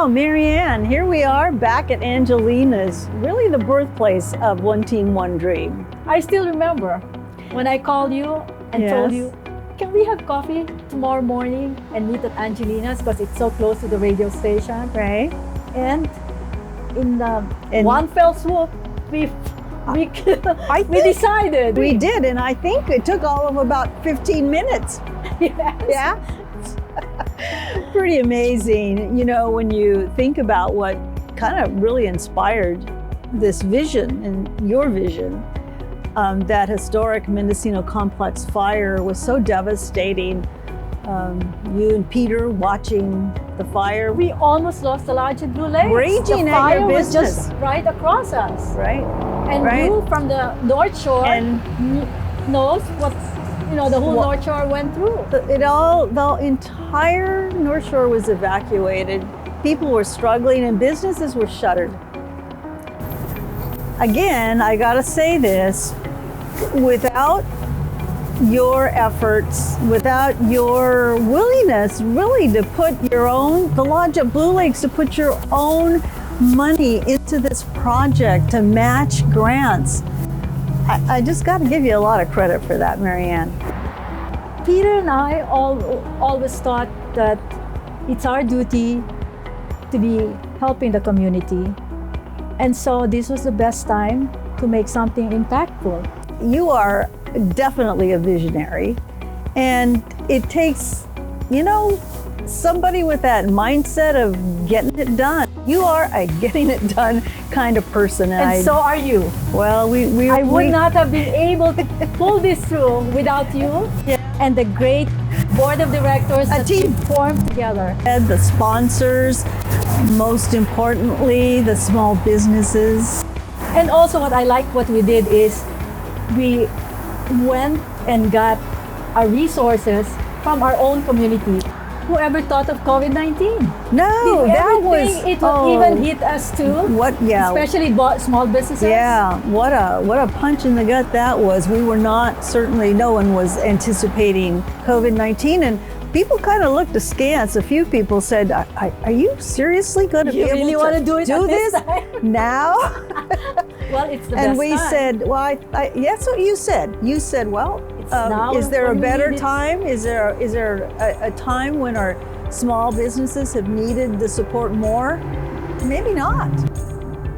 Wow, Marianne, here we are back at Angelina's, really the birthplace of 1Team 1Dream. I still remember when I called you and told Yes. you, can we have coffee tomorrow morning and meet at Angelina's because it's so close to the radio station? Right? And in And- one fell swoop, we decided. We did, and I think it took all of about 15 minutes. Yes. Yeah? Pretty amazing, you know, when you think about what kind of really inspired this vision and your vision. That historic Mendocino complex fire was so devastating. You and Peter watching the fire. We almost lost the Lodge at Blue Lakes. Raging the at fire your was business. just right across us. Right? And Right. you from the North Shore And knows what, you know, the whole Well- North Shore went through. the entire North Shore was evacuated. People were struggling and businesses were shuttered. Again, I gotta say this, without your efforts, without your willingness really to put the Lodge at Blue Lakes, to put your own money into this project to match grants. I just got to give you a lot of credit for that, Marianne. Peter and I always thought that it's our duty to be helping the community. And so this was the best time to make something impactful. You are definitely a visionary, and it takes, you know, somebody with that mindset of getting it done. You are a getting it done kind of person. And so are you. Well, I would not have been able to pull this through without you and the great board of directors that we formed together. And the sponsors, most importantly, the small businesses. And also what we did is we went and got our resources from our own community. Whoever thought of COVID-19? No, Did that was everything it would even hit us too. What? Yeah. Especially small businesses. Yeah, what a punch in the gut that was. We were not, certainly no one was anticipating COVID-19, and people kind of looked askance. A few people said, are you seriously going to be able really want to do it at this time? now? Well, it's the And best we time. said, well, that's what you said. You said, well, now is there a when we better need it. time? Is there a time when our small businesses have needed the support more? Maybe not.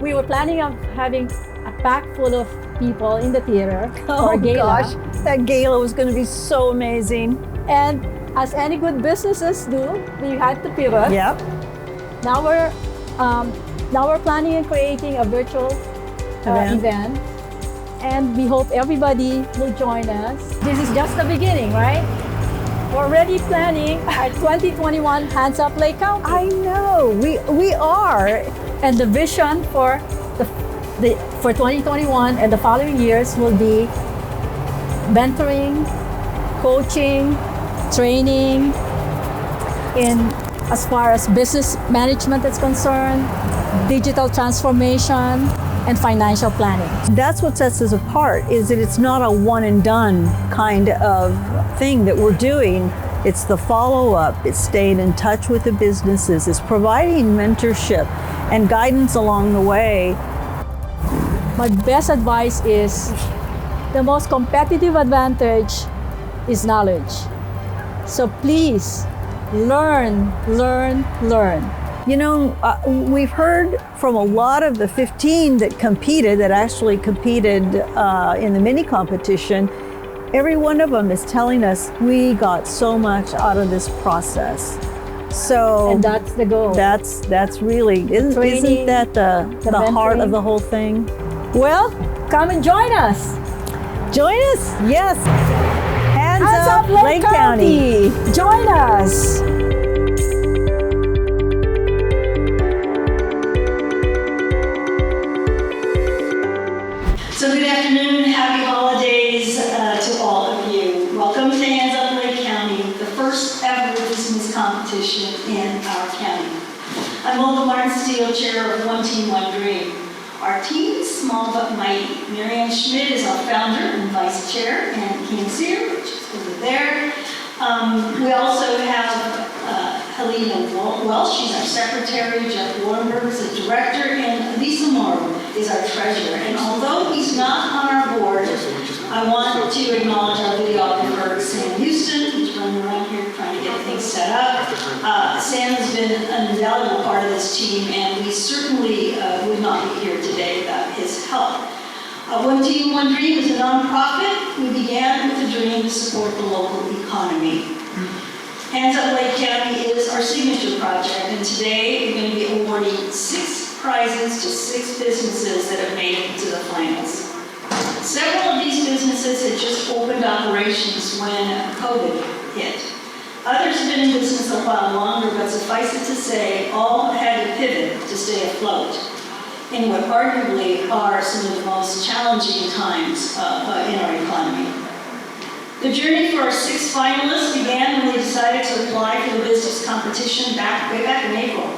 We were planning on having a pack full of people in the theater for Oh a gala. gosh, that gala was going to be so amazing. And as any good businesses do, we had to pivot. Yep. Now we're planning and creating a virtual event, and we hope everybody will join us. This is just the beginning, right? We're already planning our 2021 Hands Up Lake County. I know, we are. And the vision for for 2021 and the following years will be mentoring, coaching, training in as far as business management is concerned, digital transformation, and financial planning. That's what sets us apart, is that it's not a one and done kind of thing that we're doing. It's the follow-up, it's staying in touch with the businesses, it's providing mentorship and guidance along the way. My best advice is the most competitive advantage is knowledge. So please learn, learn, learn. You know, we've heard from a lot of the 15 that actually competed in the mini competition. Every one of them is telling us we got so much out of this process. So, And that's the goal. That's really, isn't that the heart of the whole thing? Well, come and join us. Join us, yes. Hands Hands up, up, Lake County. Join us. So good afternoon, happy holidays to all of you. Welcome to Hands Up Lake County, the first ever business competition in our county. I'm Olga Martin, chair of 1Team 1Dream. Our team is small but mighty. Marianne Schmidt is our founder and vice chair, and King Sear, which is over there. We also have Helena Welsh, she's our secretary. Jeff Warrenberg is the director, and Lisa Morrow is our treasurer. And although he's not on our board, I want to acknowledge our videographer, Sam Houston, who's running around here trying to get things set up. Sam has been an invaluable part of this team, and we certainly would not be here today without his help. 1Team 1Dream is a nonprofit. We began with a dream to support the local economy. Hands Up Lake County is our signature project, and today we're going to be awarding 6 prizes to 6 businesses that have made it to the finals. Several of these businesses had just opened operations when COVID hit. Others have been in business a while longer, but suffice it to say, all had to pivot to stay afloat in what arguably are some of the most challenging times in our economy. The journey for our 6 finalists began when we decided to apply for the business competition way back in April.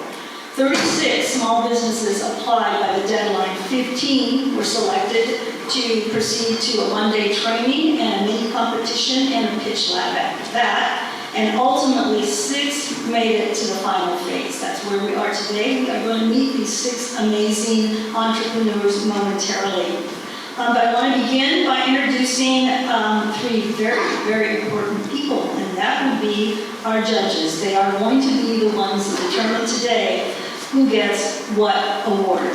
36 small businesses applied by the deadline. 15 were selected to proceed to a one-day training and a mini competition and a pitch lab after that. And ultimately, 6 made it to the final phase. That's where we are today. We are going to meet these 6 amazing entrepreneurs momentarily. But I want to begin by introducing 3 very, very important people, and that would be our judges. They are going to be the ones that determine today who gets what award.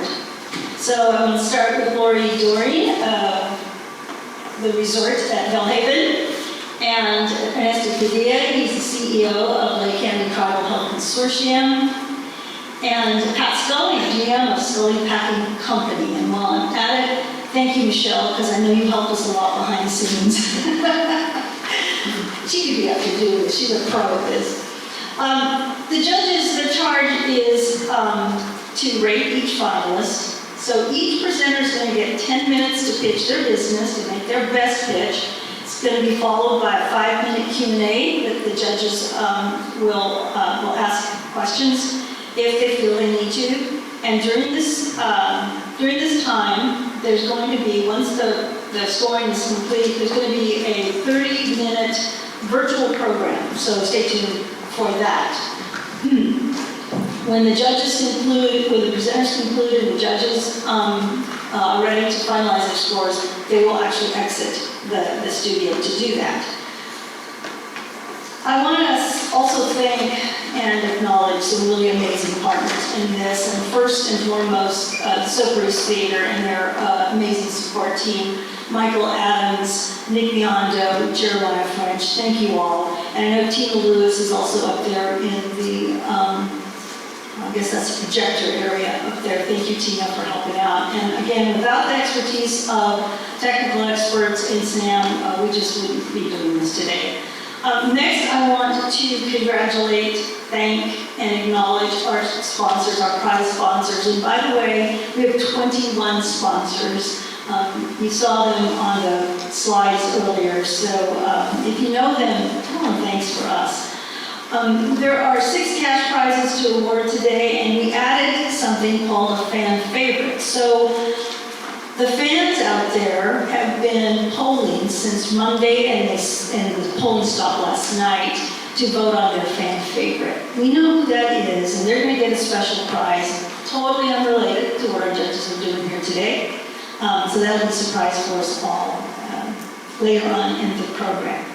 So I'm going to start with Lori Doreen, the resort at Bellhaven, and Ernesto Padilla, he's the CEO of Lake County Tribal Health Consortium, and Pat Scully, GM of Scully Packing Company. And while I'm at it, thank you, Michelle, because I know you helped us a lot behind the scenes. She could be up here doing this. She's a pro at this. The judges, their charge is to rate each finalist. So each presenter is going to get 10 minutes to pitch their business, to make their best pitch. It's going to be followed by a 5-minute Q&A that the judges will ask questions if they feel they need to. And during this time, there's going to be, once the scoring is complete, there's going to be a 30-minute virtual program. So stay tuned for that. When the judges conclude, when the presenters conclude and the judges are ready to finalize their scores, they will actually exit the studio to do that. I want to also thank and acknowledge some really amazing partners in this, and first and foremost, the Soaperies Theater and their amazing support team, Michael Adams, Nick Biondo, Jeremiah French, thank you all. And I know Tina Lewis is also up there in the, I guess that's the projector area up there. Thank you, Tina, for helping out. And again, without the expertise of technical experts in SNAM, we just wouldn't be doing this today. Next, I want to congratulate, thank, and acknowledge our sponsors, our prize sponsors. And by the way, we have 21 sponsors. You saw them on the slides earlier, so if you know them, tell them thanks for us. There are 6 cash prizes to award today, and we added something called a fan favorite. So the fans out there have been polling since Monday, and the polling stopped last night to vote on their fan favorite. We know who that is, and they're going to get a special prize, totally unrelated to what our judges are doing here today. So that'll be a surprise for us all later on in the program.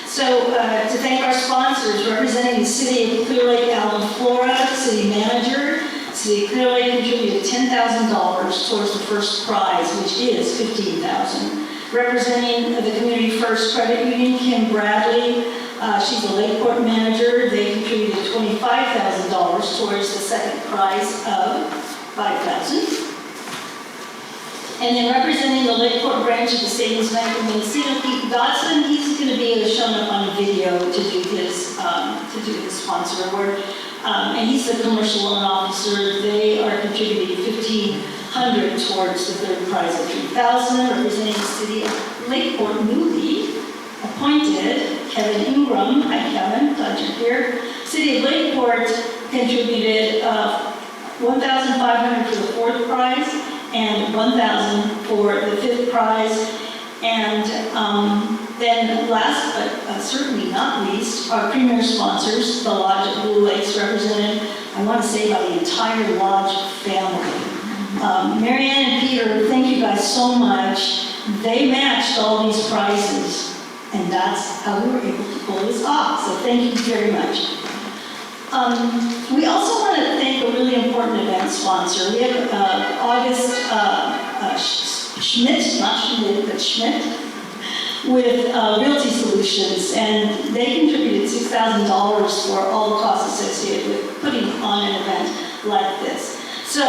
So to thank our sponsors, representing the City of Clear Lake, Allen, Florida, City Manager, City of Clear Lake contributed $10,000 towards the first prize, which is $15,000. Representing the Community First Credit Union, Kim Bradley, she's the Lakeport Manager. They contributed $25,000 towards the second prize of $5,000. And then representing the Lakeport branch of the Savings Bank of Mendocino, Pete Dodson, he's going to be shown up on video to do his sponsor award. And he's the commercial loan officer. They are contributing $1,500 towards the third prize of $3,000. Representing the City of Lakeport, newly appointed Kevin Ingram. Hi, Kevin. Glad you're here. City of Lakeport contributed $1,500 for the fourth prize and $1,000 for the fifth prize. And Then last but certainly not least, our premier sponsors, the Lodge at Blue Lakes, represented, I want to say, by the entire Lodge family. Marianne and Peter, thank you guys so much. They matched all these prizes, and that's how we were able to pull this off, so thank you very much. We also want to thank a really important event sponsor. We have August Schmidt, not Schmidt, but Schmidt, with Realty Solutions, and they contributed $6,000 for all the costs associated with putting on an event like this. So,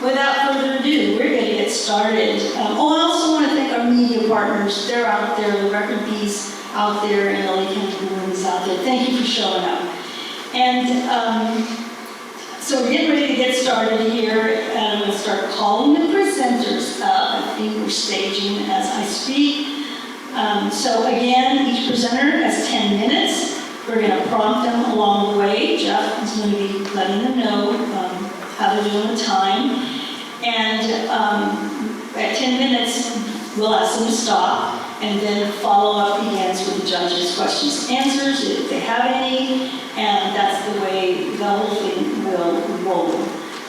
without further ado, we're going to get started. I also want to thank our media partners. They're out there, the Record Bees out there, and the Lake County Balloons out there. Thank you for showing up. And so we're getting ready to get started here, and I'm going to start calling the presenters up. I think we're staging as I speak. So again, each presenter has 10 minutes. We're going to prompt them along the way. Jeff is going to be letting them know how they're doing the time. And at 10 minutes, we'll ask them to stop, and then follow-up begins with the judges' questions and answers, if they have any, and that's the way the whole thing will roll.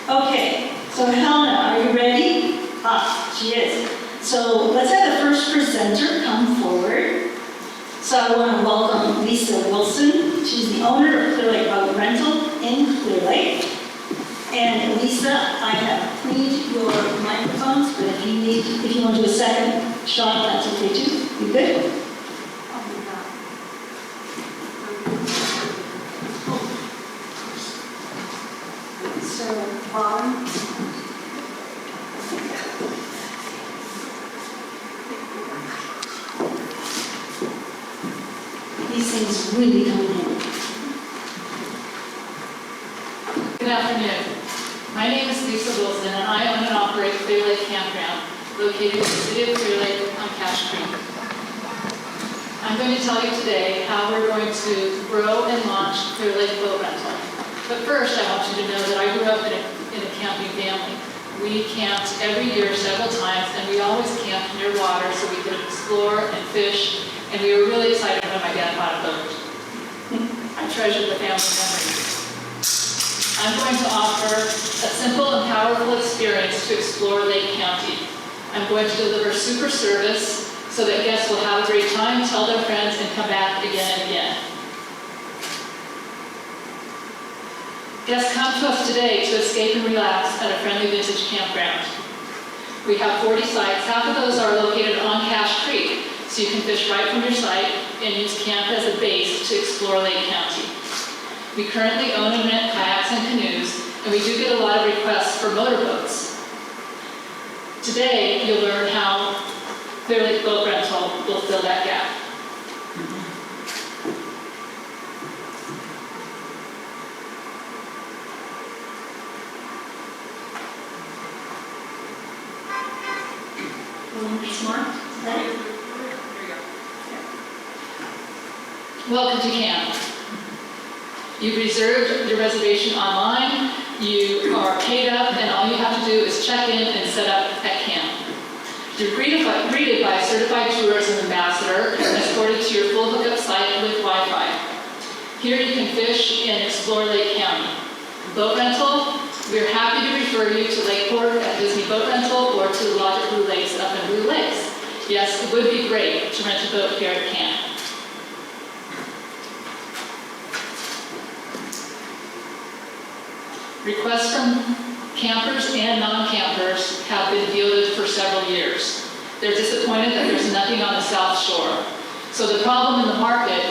Okay, so Helena, are you ready? Ah, she is. So let's have the first presenter come forward. So I want to welcome Lisa Wilson. She's the owner of Clear Lake Boat Rental in Clear Lake. And Lisa, I have cleaned your microphones, but if you want to do a second shot, that's okay too. You good? So, these things really come in. Good afternoon. My name is Lisa Wilson, and I own and operate Clear Lake Campground, located in the city of Clear Lake on Cache Creek. I'm going to tell you today how we're going to grow and launch Clear Lake Boat Rental. But first, I want you to know that I grew up in a camping family. We camped every year several times, and we always camped near water so we could explore and fish, and we were really excited when my dad bought a boat. I treasure the family memories. I'm going to offer a simple and powerful experience to explore Lake County. I'm going to deliver super service so that guests will have a great time, tell their friends, and come back again and again. Guests come to us today to escape and relax at a friendly vintage campground. We have 40 sites. Half of those are located on Cache Creek, so you can fish right from your site and use camp as a base to explore Lake County. We currently own and rent kayaks and canoes, and we do get a lot of requests for motorboats. Today, you'll learn how Clear Lake Boat Rental will fill that gap. Smart? Ready? Welcome to camp. You've reserved your reservation online, you are paid up, and all you have to do is check in and set up at camp. You're greeted by a certified tourism ambassador and escorted to your full hookup site with Wi-Fi. Here you can fish and explore Lake County. Boat rental, we're happy to refer you to Lakeport at Disney Boat Rental or to the Lodge at Blue Lakes up in Blue Lakes. Yes, it would be great to rent a boat here at camp. Requests from campers and non-campers have been fielded for several years. They're disappointed that there's nothing on the South Shore. So the problem in the market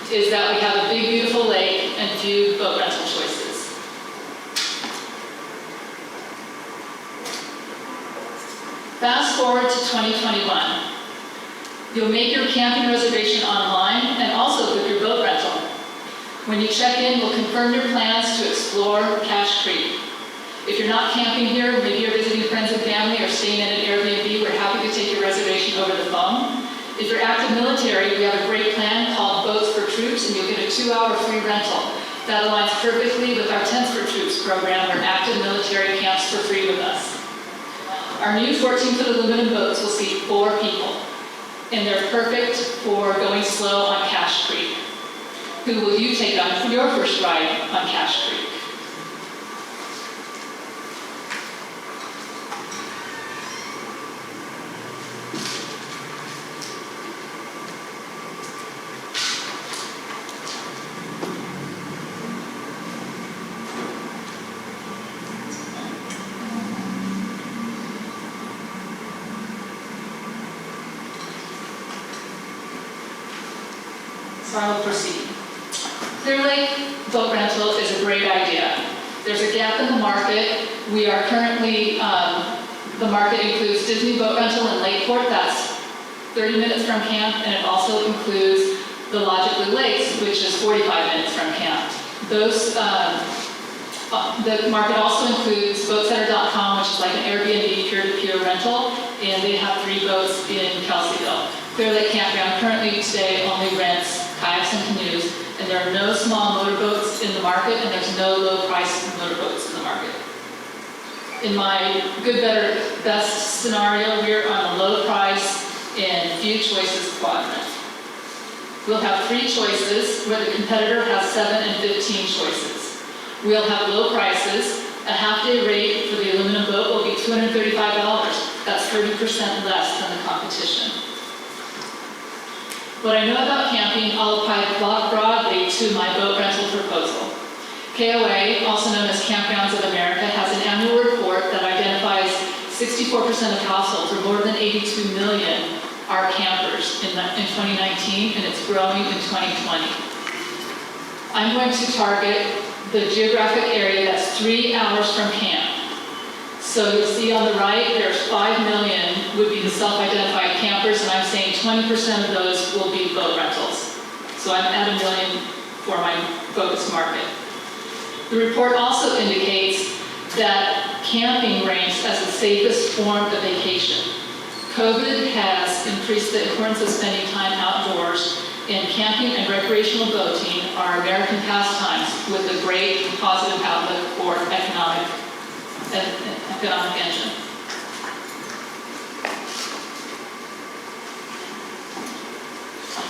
is that we have a big, beautiful lake and few boat rental choices. Fast forward to 2021. You'll make your camping reservation online and also book your boat rental. When you check in, we'll confirm your plans to explore Cache Creek. If you're not camping here, maybe you're visiting friends and family or staying in an Airbnb, we're happy to take your reservation over the phone. If you're active military, we have a great plan called Boats for Troops, and you'll get a 2-hour free rental. That aligns perfectly with our Tents for Troops program, where active military camps for free with us. Our new 14-foot aluminum boats will seat 4 people. and they're perfect for going slow on Cache Creek. Who will you take on your first ride on Cache Creek? So I will proceed. Clear Lake boat rental is a great idea. There's a gap in the market. We are currently, the market includes Disney boat rental in Lakeport, that's 30 minutes from camp, and it also includes the Logic Blue Lakes, which is 45 minutes from camp. Those, the market also includes boatsetter.com, which is like an Airbnb peer-to-peer rental, and they have 3 boats in Kelseyville. Clear Lake Campground currently today only rents kayaks and canoes, and there are no small motorboats in the market, and there's no low-priced motorboats in the market. In my good, better, best scenario, we're on a low price and few choices quadrant. We'll have 3 choices, where the competitor has 7 and 15 choices. We'll have low prices. A half-day rate for the aluminum boat will be $235. That's 30% less than the competition. What I know about camping, I'll apply broadly to my boat rental proposal. KOA, also known as Campgrounds of America, has an annual report that identifies 64% of households, or more than 82 million, are campers in 2019, and it's growing in 2020. I'm going to target the geographic area that's 3 hours from camp. So you'll see on the right, there's 5 million would be the self-identified campers, and I'm saying 20% of those will be boat rentals. So I'm at 1 million for my focus market. The report also indicates that camping ranks as the safest form of vacation. COVID has increased the importance of spending time outdoors, and camping and recreational boating are American pastimes with a great positive outlook for economic engine.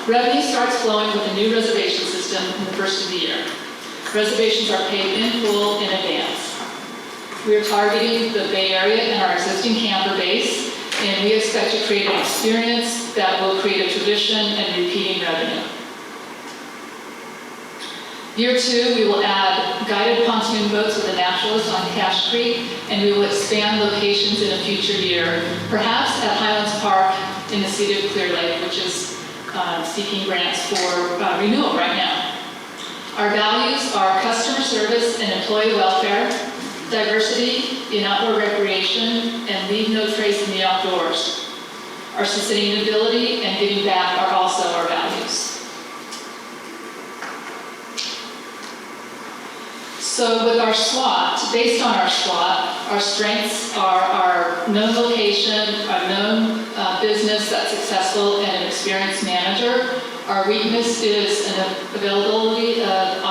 Revenue starts flowing with a new reservation system in the first of the year. Reservations are paid in full in advance. We are targeting the Bay Area and our existing camper base, and we expect to create an experience that will create a tradition and repeating revenue. Year 2, we will add guided pontoon boats with a naturalist on Cache Creek, and we will expand locations in a future year, perhaps at Highlands Park in the city of Clear Lake, which is seeking grants for renewal right now. Our values are customer service and employee welfare, diversity in outdoor recreation, and leave no trace in the outdoors. Our sustainability and giving back are also our values. So with our SWOT, based on our SWOT, our strengths are our known location, our known business that's successful, and an experienced manager. Our weakness is an availability of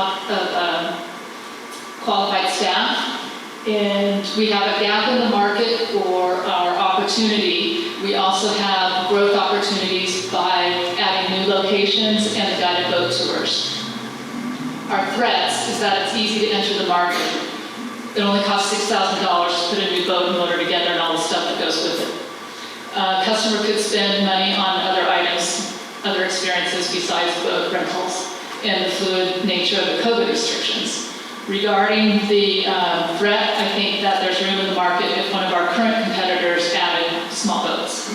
qualified staff. And we have a gap in the market for our opportunity. We also have growth opportunities by adding new locations and guided boat tours. Our threats is that it's easy to enter the market. It only costs $6,000 to put a new boat and motor together and all the stuff that goes with it. Customer could spend money on other items, other experiences besides boat rentals, and the fluid nature of the COVID restrictions. Regarding the threat, I think that there's room in the market if one of our current competitors added small boats.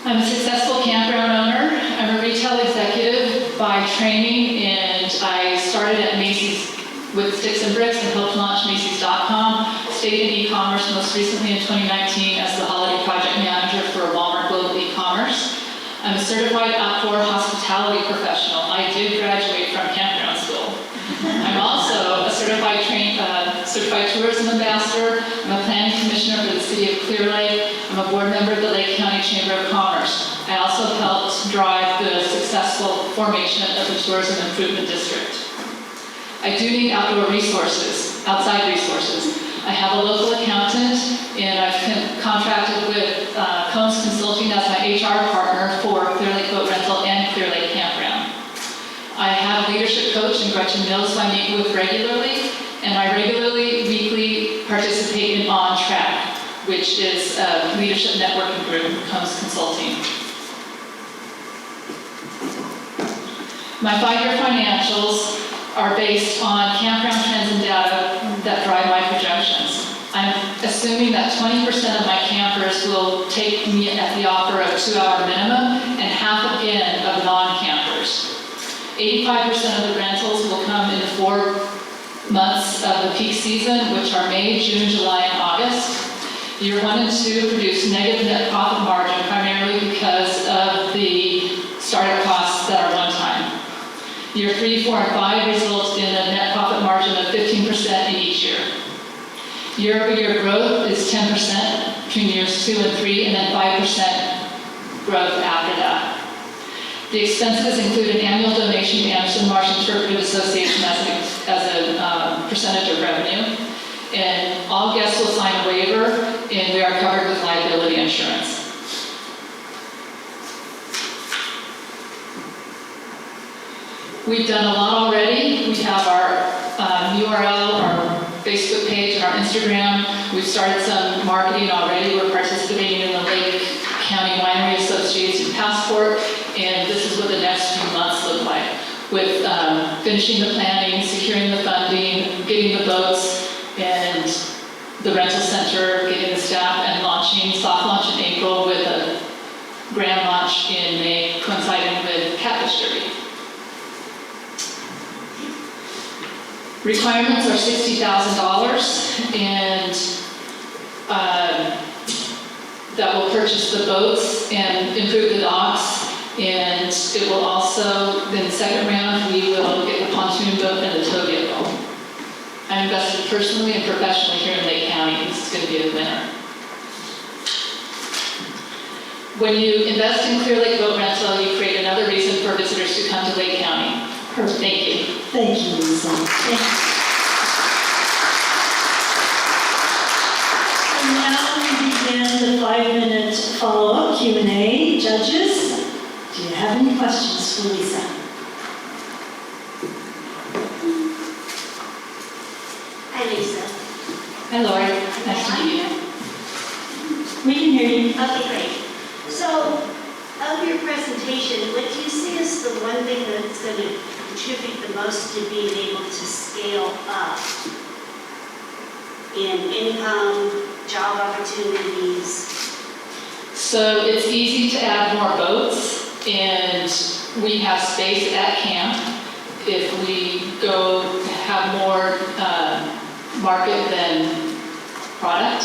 I'm a successful campground owner. I'm a retail executive by training, and I started at Macy's with Sticks and Bricks and helped launch Macy's.com, stayed in e-commerce most recently in 2019 as the holiday project manager for Walmart Global E-commerce. I'm a certified outdoor hospitality professional. I did graduate from campground school. I'm also a certified tourism ambassador. I'm a planning commissioner for the city of Clear Lake. I'm a board member of the Lake County Chamber of Commerce. I also helped drive the successful formation of the Tourism Improvement District. I do need outdoor resources, outside resources. I have a local accountant, and I've contracted with Combs Consulting as my HR partner for Clear Lake Boat Rental and Clear Lake Campground. I have a leadership coach in Gretchen Mills who I meet with regularly, and I regularly, weekly participate in On Track, which is a leadership networking group with Combs Consulting. My 5-year financials are based on campground trends and data that drive my projections. I'm assuming that 20% of my campers will take me at the offer of 2-hour minimum and half again of non-campers. 85% of the rentals will come in the 4 months of the peak season, which are May, June, July, and August. Year 1 and 2 produce negative net profit margin primarily because of the startup costs that are one-time. Year 3, 4, and 5 result in a net profit margin of 15% in each year. Year-over-year growth is 10% between years 2 and 3, and then 5% growth after that. The expenses include an annual donation to Anderson Marsh Interpretive Association as a percentage of revenue. And all guests will sign a waiver, and we are covered with liability insurance. We've done a lot already. We have our URL, our Facebook page, and our Instagram. We've started some marketing already. We're participating in the Lake County Winery Association Passport, and this is what the next few months look like, with finishing the planning, securing the funding, getting the boats, and the rental center, getting the staff, and launching, soft launch in April with a grand launch in May, coinciding with Catfish Derby. Requirements are $60,000, and that will purchase the boats and improve the docks, and it will also, in the second round, we will get the pontoon boat and the tow vehicle. I'm invested personally and professionally here in Lake County. This is going to be a winner. When you invest in Clear Lake Boat Rental, you create another reason for visitors to come to Lake County. Perfect. Thank you. Thank you, Lisa. Thank you. So now we begin the 5-minute follow-up Q&A. Judges, do you have any questions for Lisa? Hi, Lisa. Hi, Lori. Nice to meet you. We can hear you. Okay, great. So, of your presentation, what do you see as the one thing that's going to contribute the most to being able to scale up in income, job opportunities? So it's easy to add more boats, and we have space at camp. If we go have more market than product,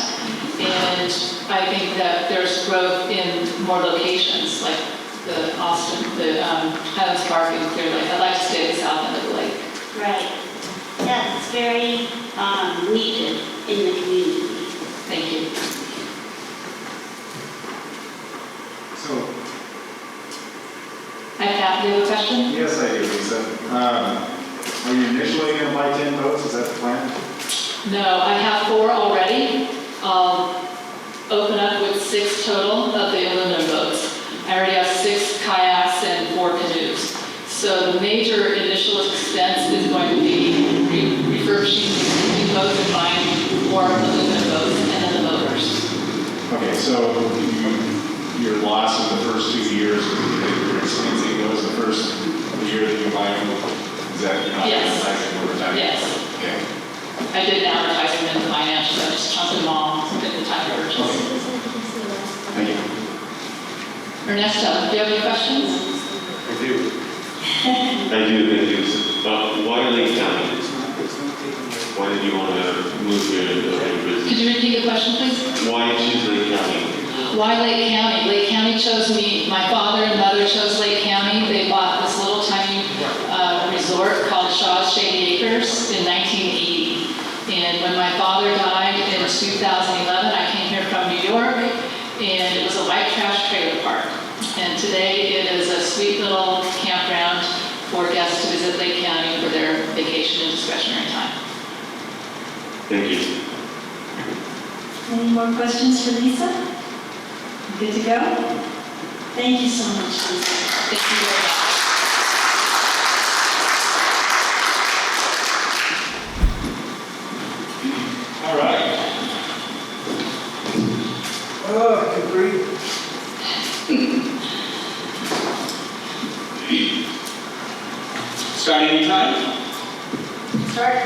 and I think that there's growth in more locations, like the Highlands Park and Clear Lake. I'd like to stay at the south end of the lake. Right. Yeah, it's very needed in the community. Thank you. So, Hi, Pat, do you have a question? yes, I do, Lisa. Are you initially going to buy 10 boats? Is that the plan? No, I have 4 already. I'll open up with 6 total of the aluminum boats. I already have 6 kayaks and 4 canoes. So the major initial expense is going to be refurbishing these boats and buying more aluminum boats and then the motors. Okay, so your loss in the first 2 years, you're expensing those the first year that you buy them? Is that you're not Yes. advertising over time? Yes. Okay. I did advertising them financially. I just chunked them all at the time of purchase. Thank you. Ernesto, do you have any questions? I do. Thank you. Why Lake County? Why did you want to move here and build your business? Could you repeat the question, please? Why choose Lake County? Why Lake County? Lake County chose me. My father and mother chose Lake County. They bought this little tiny resort called Shaw's Shady Acres in 1980. And when my father died in 2011, I came here from New York, and it was a white trash trailer park. And today it is a sweet little campground for guests to visit Lake County for their vacation and discretionary time. Thank you. Any more questions for Lisa? Good to go? Thank you so much, Lisa. Thank you very much. All right. Oh, good grief. Start anytime? Start.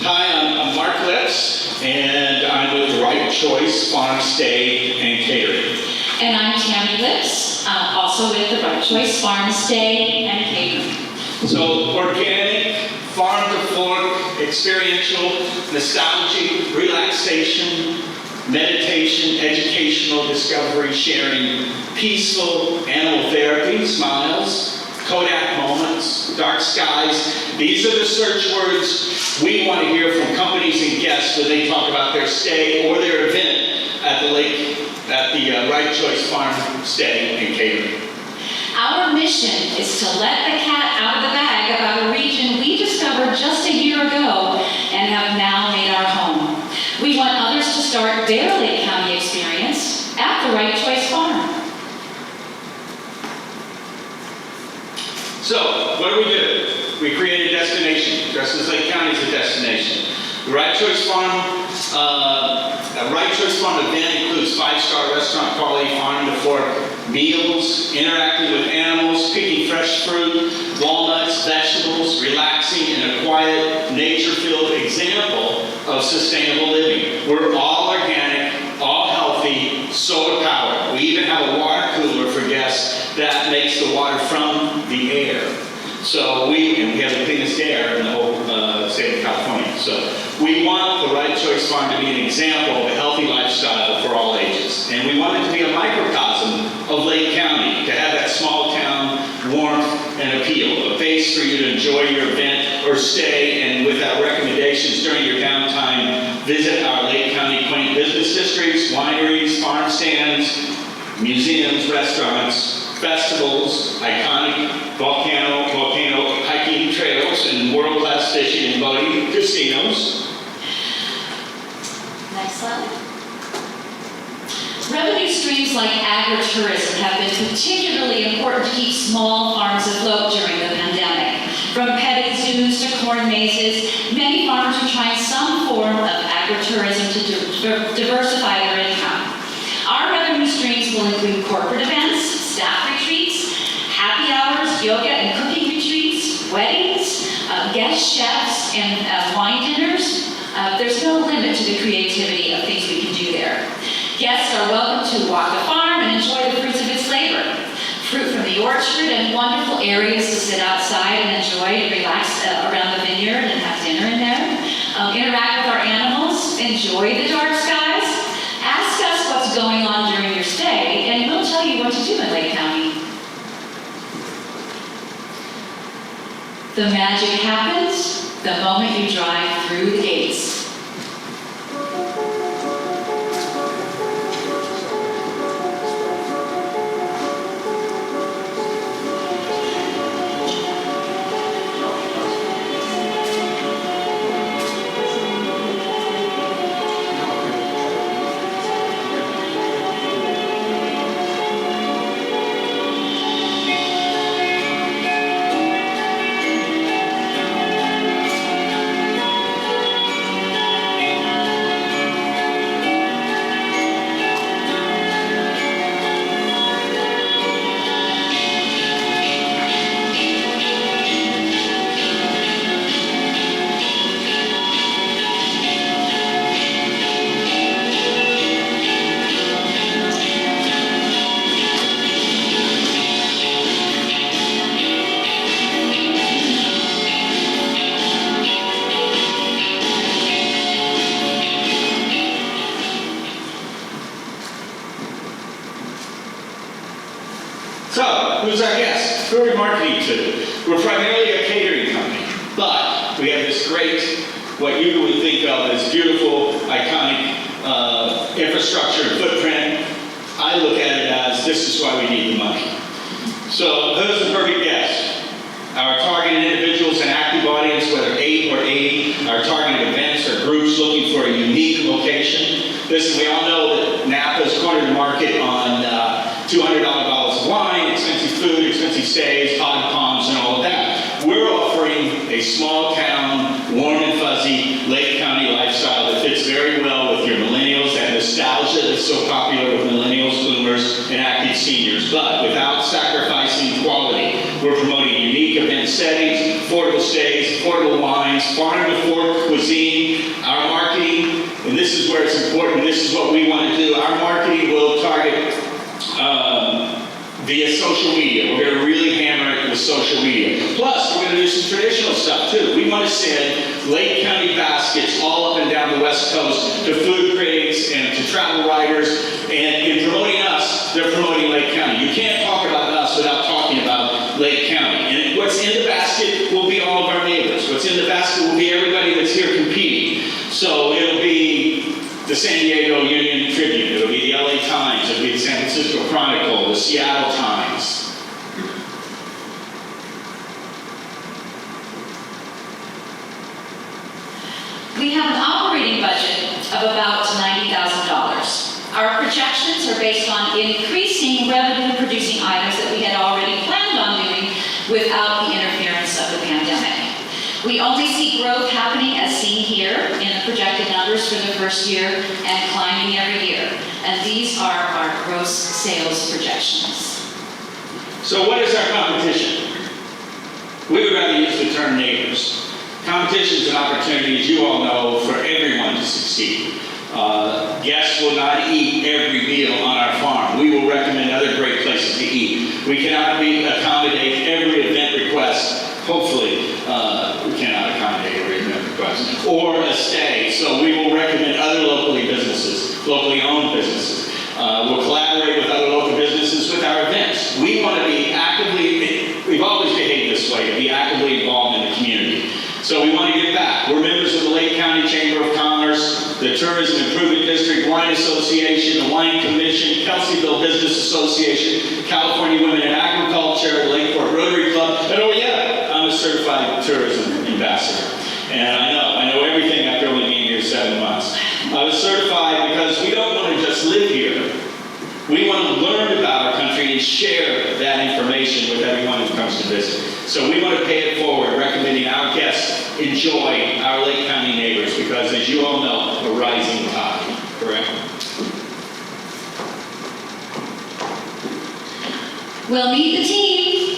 Hi, I'm Mark Lips, and I'm with Right Choice Farm Stay and Catering. And I'm Tammy Lips, also with the Right Choice Farm Stay and Catering. So, organic, farm-to-fork, experiential, nostalgic, relaxation, meditation, educational, discovery, sharing, peaceful, animal therapy, smiles, Kodak moments, dark skies. These are the search words we want to hear from companies and guests when they talk about their stay or their event at the lake, at the Right Choice Farm Stay and Catering. Our mission is to let the cat out of the bag about a region we discovered just a year ago and have now made our home. We want others to start their Lake County experience at the Right Choice Farm. So, what do? We create a destination. Justice Lake County is a destination. The Right Choice Farm, a Right Choice Farm event includes 5-star restaurant quality farm-to-fork meals, interacting with animals, picking fresh fruit, walnuts, vegetables, relaxing in a quiet, nature-filled example of sustainable living. We're all organic, all healthy, solar powered. We even have a water cooler for guests that makes the water from the air. So we have the cleanest air in the whole state of California. So we want the Right Choice Farm to be an example of a healthy lifestyle for all ages. And we want it to be a microcosm of Lake County, to have that small town warmth and appeal, a base for you to enjoy your event or stay, and with our recommendations during your downtime, visit our Lake County quaint business districts, wineries, farm stands, museums, restaurants, festivals, iconic volcano hiking trails, and world-class fishing and boating casinos. Next slide. Revenue streams like agritourism have been particularly important to keep small farms afloat during the pandemic. From petting zoos to corn mazes, many farmers are trying some form of agritourism to diversify their income. Our revenue streams will include corporate events, staff retreats, happy hours, yoga and cooking retreats, weddings, guest chefs, and wine dinners. There's no limit to the creativity of things we can do there. Guests are welcome to walk the farm and enjoy the fruits of its labor. Fruit from the orchard and wonderful areas to sit outside and enjoy and relax around the vineyard and have dinner in there. Interact with our animals, enjoy the dark skies. Ask us what's going on during your stay, and we'll tell you what to do in Lake County. The magic happens the moment you drive through the gates. Who's our guest? Who are we marketing to? We're primarily a catering company, but we have this great, what you would think of as beautiful, iconic infrastructure and footprint. I look at it as, this is why we need the money. So who's the perfect guest? Our targeted individuals and active audience, whether 8 or 80, our targeted events or groups looking for a unique location. Listen, we all know that Napa's cornered the market on $200 bottles of wine, expensive food, expensive stays, hot palms, and all of that. We're offering a small town, warm and fuzzy Lake County lifestyle that fits very well with your millennials, that nostalgia that's so popular with millennials, boomers, and active seniors, but without sacrificing quality. We're promoting unique event settings, affordable stays, affordable wines, farm to fork cuisine. Our marketing, and this is where it's important, this is what we want to do. Our marketing will target via social media. We're going to really hammer it with social media. Plus, we're going to do some traditional stuff too. We want to send Lake County baskets all up and down the West Coast to food critics and to travel writers. And in promoting us, they're promoting Lake County. You can't talk about us without talking about Lake County. And what's in the basket will be all of our neighbors. What's in the basket will be everybody that's here competing. So it'll be the San Diego Union Tribune, it'll be the LA Times, it'll be the San Francisco Chronicle, the Seattle Times. We have an operating budget of about $90,000. Our projections are based on increasing revenue-producing items that we had already planned on doing without the interference of the pandemic. We only see growth happening as seen here in the projected numbers for the first year and climbing every year. And these are our gross sales projections. So what is our competition? We would rather use the term neighbors. Competition is an opportunity, as you all know, for everyone to succeed. Guests will not eat every meal on our farm. We will recommend other great places to eat. We cannot accommodate every event request. Hopefully, we cannot accommodate every event request. Or a stay. So we will recommend other locally owned businesses. We'll collaborate with other local businesses with our events. We want to be we've always behaved this way, to be actively involved in the community. So we want to give back. We're members of the Lake County Chamber of Commerce, the Tourism Improvement District Wine Association, the Wine Commission, Kelseyville Business Association, California Women in Agriculture, the Lakeport Rotary Club, and oh yeah, I'm a certified tourism ambassador. And I know everything after only being here 7 months. I was certified because we don't want to just live here. We want to learn about our country and share that information with everyone who comes to visit. So we want to pay it forward, recommending our guests enjoy our Lake County neighbors because, as you all know, a rising tide, correct? We'll meet the team.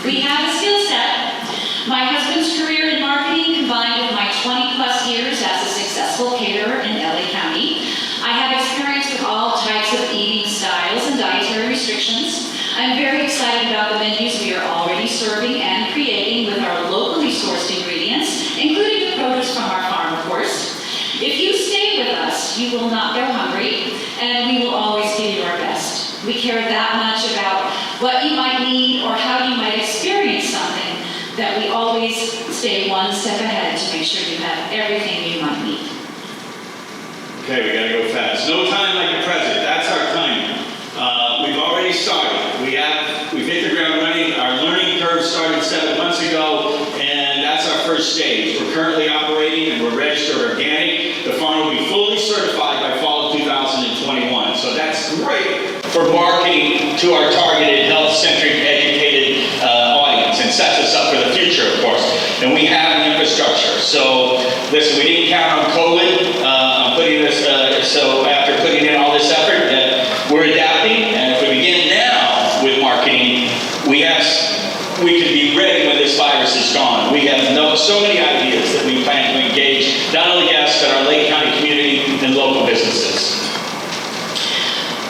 We have a skill set. My husband's career in marketing combined with my 20-plus years as a successful caterer in LA County. I have experience with all types of eating styles and dietary restrictions. I'm very excited about the menus we are already serving and creating with our locally sourced ingredients, including the produce from our farm, of course. If you stay with us, you will not go hungry, and we will always give you our best. We care that much about what you might need or how you might experience something that we always stay one step ahead to make sure you have everything you might need. Okay, we gotta go fast. No time like the present. That's our time. We've already started. We've hit the ground running. Our learning curve started 7 months ago, and that's our first stage. We're currently operating and we're registered organic. The farm will be fully certified by fall of 2021. So that's great for marketing to our targeted, health-centric, educated audience, and sets us up for the future, of course. And we have an infrastructure. So listen, we didn't count on COVID. So after putting in all this effort, we're adapting, and if we begin now with marketing, we can be ready when this virus is gone. We have so many ideas that we plan to engage not only guests, but our Lake County community and local businesses.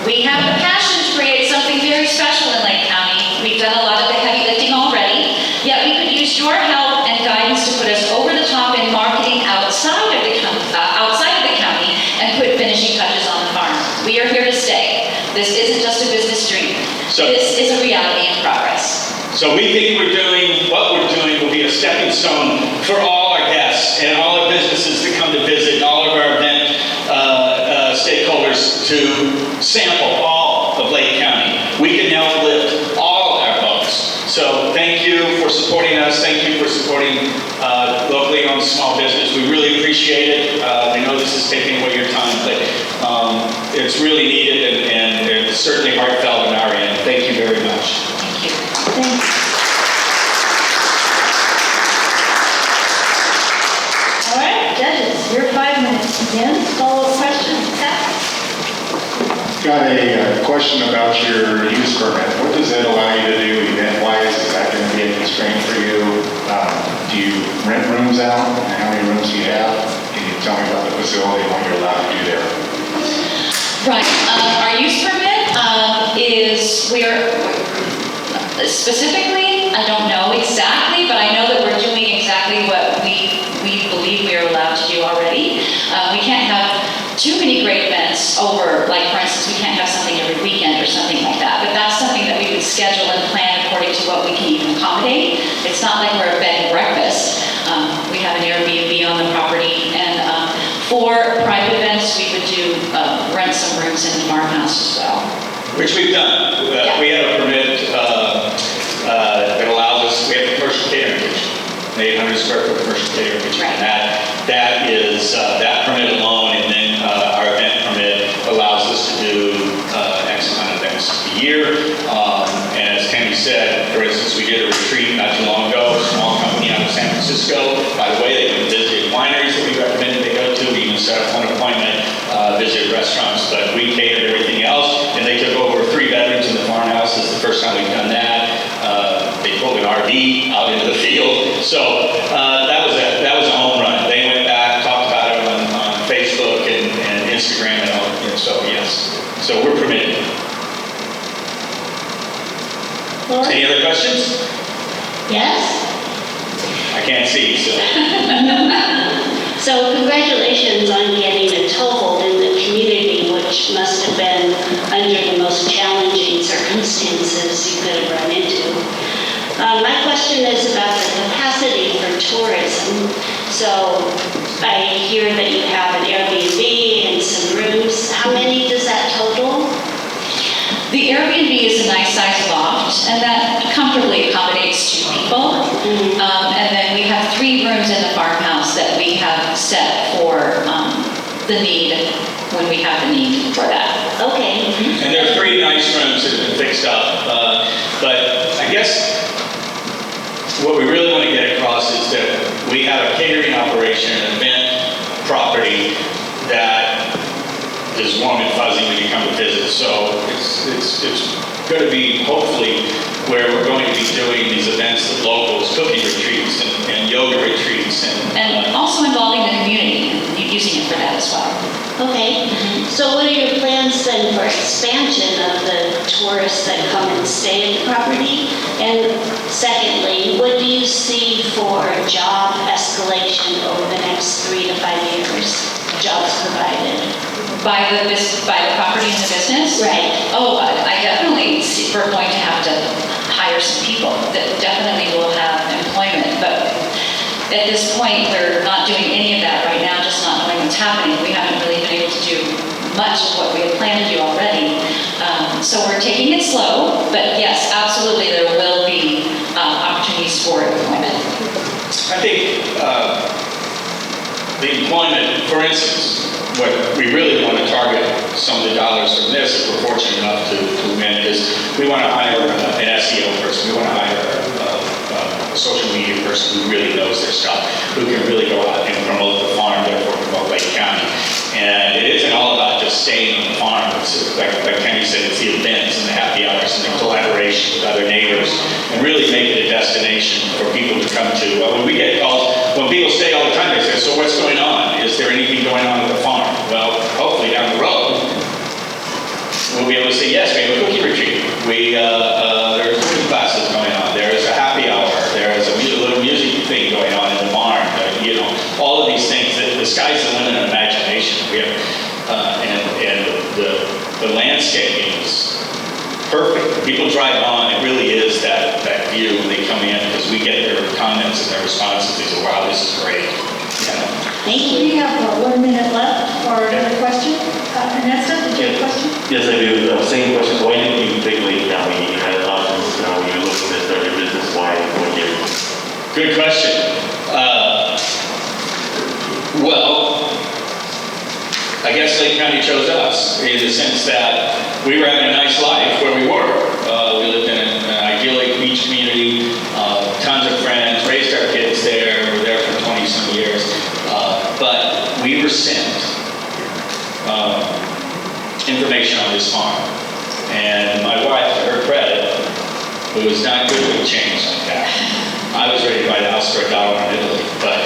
We have the passion to create something very special in Lake County. We've done a lot of the heavy lifting already, yet we could use your help and guidance to put us over the top in marketing outside of the county and put finishing touches on the farm. We are here to stay. This isn't just a business dream. This is a reality in progress. So we think what we're doing will be a stepping stone for all our guests and all our businesses that come to visit, all of our event stakeholders to sample all of Lake County. We can now lift all our folks. So thank you for supporting us. Thank you for supporting locally owned small business. We really appreciate it. I know this is taking away your time, but it's really needed and it's certainly heartfelt on our end. Thank you very much. Thank you. Thanks. All right, judges, your 5 minutes. Again, follow-up questions. Got a question about your use permit. What does that allow you to do event-wise? Is that going to be a constraint for you? Do you rent rooms out? And how many rooms do you have? Can you tell me about the facility and what you're allowed to do there? Right. Our use permit specifically, I don't know exactly, but I know that we're doing exactly what we believe we are allowed to do already. We can't have too many great events over, like for instance, we can't have something every weekend or something like that, but that's something that we would schedule and plan according to what we can even accommodate. It's not like we're a bed and breakfast. We have an Airbnb on the property, and for private events, we would do rent some rooms in the farmhouse as well. Which we've done. Yeah. We have a permit that allows us, we have a commercial catering kitchen, an 800 square foot commercial catering kitchen. Right. And that is, that permit alone, and then our event permit allows us to do X amount of events a year. And as Tammy said, for instance, we did a retreat not too long ago, a small company out of San Francisco. By the way, they went and visited wineries that we recommended they go to. We even set up one appointment, visited restaurants, but we catered everything else. And they took over 3 bedrooms in the farmhouse. This is the first time we've done that. They pulled an RV out into the field. So that was a home run. They went back, talked about it on Facebook and Instagram and all. And so yes, so we're permitted. Any other questions? Yes? I can't see, so. So congratulations on getting a toehold in the community, which must have been under the most challenging circumstances you could have run into. My question is about the capacity for tourism. So I hear that you have an Airbnb and some rooms. How many does that total? The Airbnb is a nice sized loft, and that comfortably accommodates 2 people. And then we have 3 rooms in the farmhouse that we have set for the need, when we have the need for that. Okay. And there are 3 nice rooms that have been fixed up. But I guess what we really want to get across is that we have a catering operation, an event property that is warm and fuzzy when you come to visit. So it's going to be hopefully where we're going to be doing these events with locals, cooking retreats and yoga retreats. And also involving the community, and using it for that as well. Okay. So what are your plans then for expansion of the tourists that come and stay at the property? And secondly, what do you see for job escalation over the next 3 to 5 years? Jobs provided. By the property and the business? Right. Oh, I definitely see we're going to have to hire some people that definitely will have employment. But at this point, we're not doing any of that right now, just not knowing what's happening. We haven't really been able to do much of what we had planned to do already. So we're taking it slow, but yes, absolutely, there will be opportunities for employment. I think the employment, for instance, what we really want to target some of the dollars from this, if we're fortunate enough to win, is we want to hire an SEO person. We want to hire a social media person who really knows their stuff, who can really go out and promote the farm, therefore promote Lake County. And it isn't all about just staying on the farm. It's like Kenny said, it's the events and the happy hours and the collaboration with other neighbors, and really make it a destination for people to come to. When we get calls, when people stay all the time, they say, so what's going on? Is there anything going on at the farm? Well, hopefully down the road, we'll be able to say, yes, we have a cookie retreat. There are cooking classes going on. There is a happy hour. There is a little music thing going on in the barn. All of these things. The sky's the limit of imagination. We have, and the landscaping is perfect. When people drive on, it really is that view when they come in, because we get their comments and their responses. They say, wow, this is great. Thank you. We have 1 minute left for another question. Vanessa, did you have a question? Yes, I do. Same question. Why didn't you pick Lake County? You had options when you were looking to start your business. Why here? Good question. Well, I guess Lake County chose us in the sense that we were having a nice life where we were. We lived in an idyllic beach community, tons of friends, raised our kids there, we were there for 20-some years. But we were sent information on this farm. And my wife, to her credit, who was not good with change like that, I was ready to buy the house for $1 in Italy, but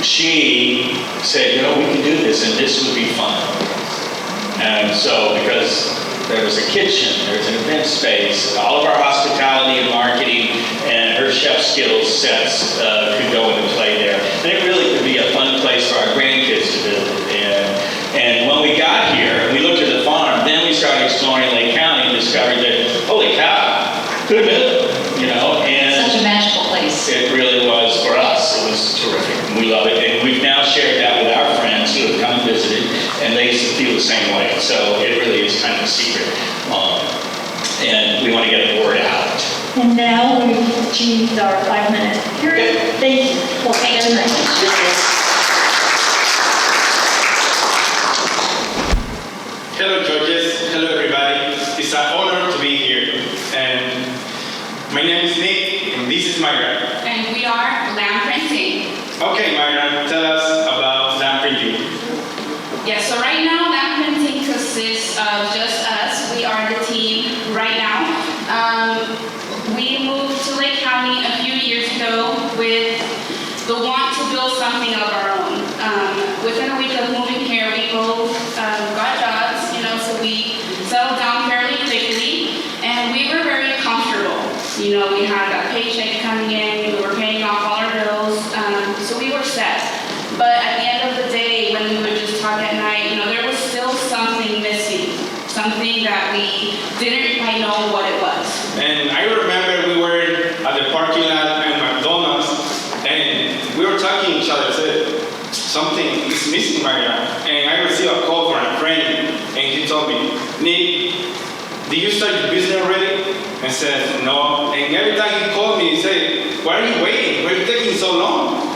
she said, you know, we can do this and this would be fun. And so, because there was a kitchen, there was an event space, all of our hospitality and marketing and her chef skills sets could go into play there. And it really could be a fun place for our grandkids to visit. And when we got here, we looked at the farm, then we started exploring Lake County and discovered that, holy cow, could have been, you know, and Such a magical place. it really was for us. It was terrific. We love it. And we've now shared that with our friends who have come and visited, and they feel the same way. So it really is kind of a secret. And we want to get the word out. And now we've achieved our 5-minute period. Thank you. Well, thank you very much. Hello, Georges. Hello, everybody. It's an honor to be here. And my name is Nick, and this is Myra. And we are lamb printing. Okay, Myra, tell us about lamb printing. Yeah, so right now lamb printing consists of just us. We are the team right now. We moved to Lake County a few years ago with the want to build something of our own. Within a week of moving here, we both got jobs, you know, so we settled down fairly quickly, and we were very comfortable. You know, we had a paycheck coming in, we were paying off all our bills, so we were set. But at the end of the day, when we would just talk at night, you know, there was still something missing, something that we didn't quite know what it was. And I remember we were at the parking lot at McDonald's, and we were talking to each other, said, something is missing right now. And I received a call from a friend, and he told me, Nick, did you start your business already? I said, no. And every time he called me, he said, why are you waiting? Why are you taking so long?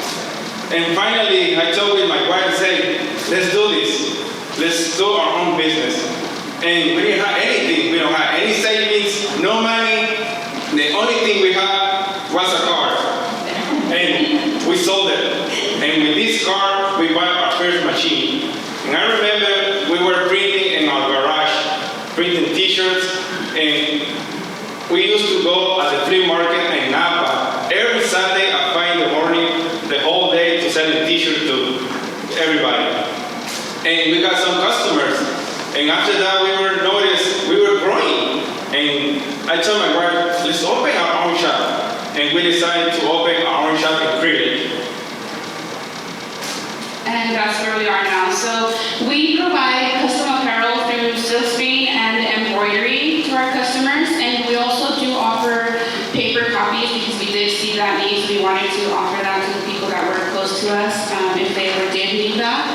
And finally, I told with my wife, I said, let's do this. Let's do our own business. And we didn't have anything. We don't have any savings, no money. The only thing we had was a car. And we sold it. And with this car, we bought our first machine. And I remember we were printing in our garage, printing t-shirts, and we used to go at the flea market in Napa every Sunday at 5 in the morning, the whole day, to sell a t-shirt to everybody. And we got some customers. And after that, we were growing. And I told my wife, let's open our own shop. And we decided to open our own shop in Creed. And that's where we are now. So we provide custom apparel through silkscreen and embroidery to our customers, and we also do offer paper copies because we did see that need. We wanted to offer that to the people that were close to us if they ever did need that.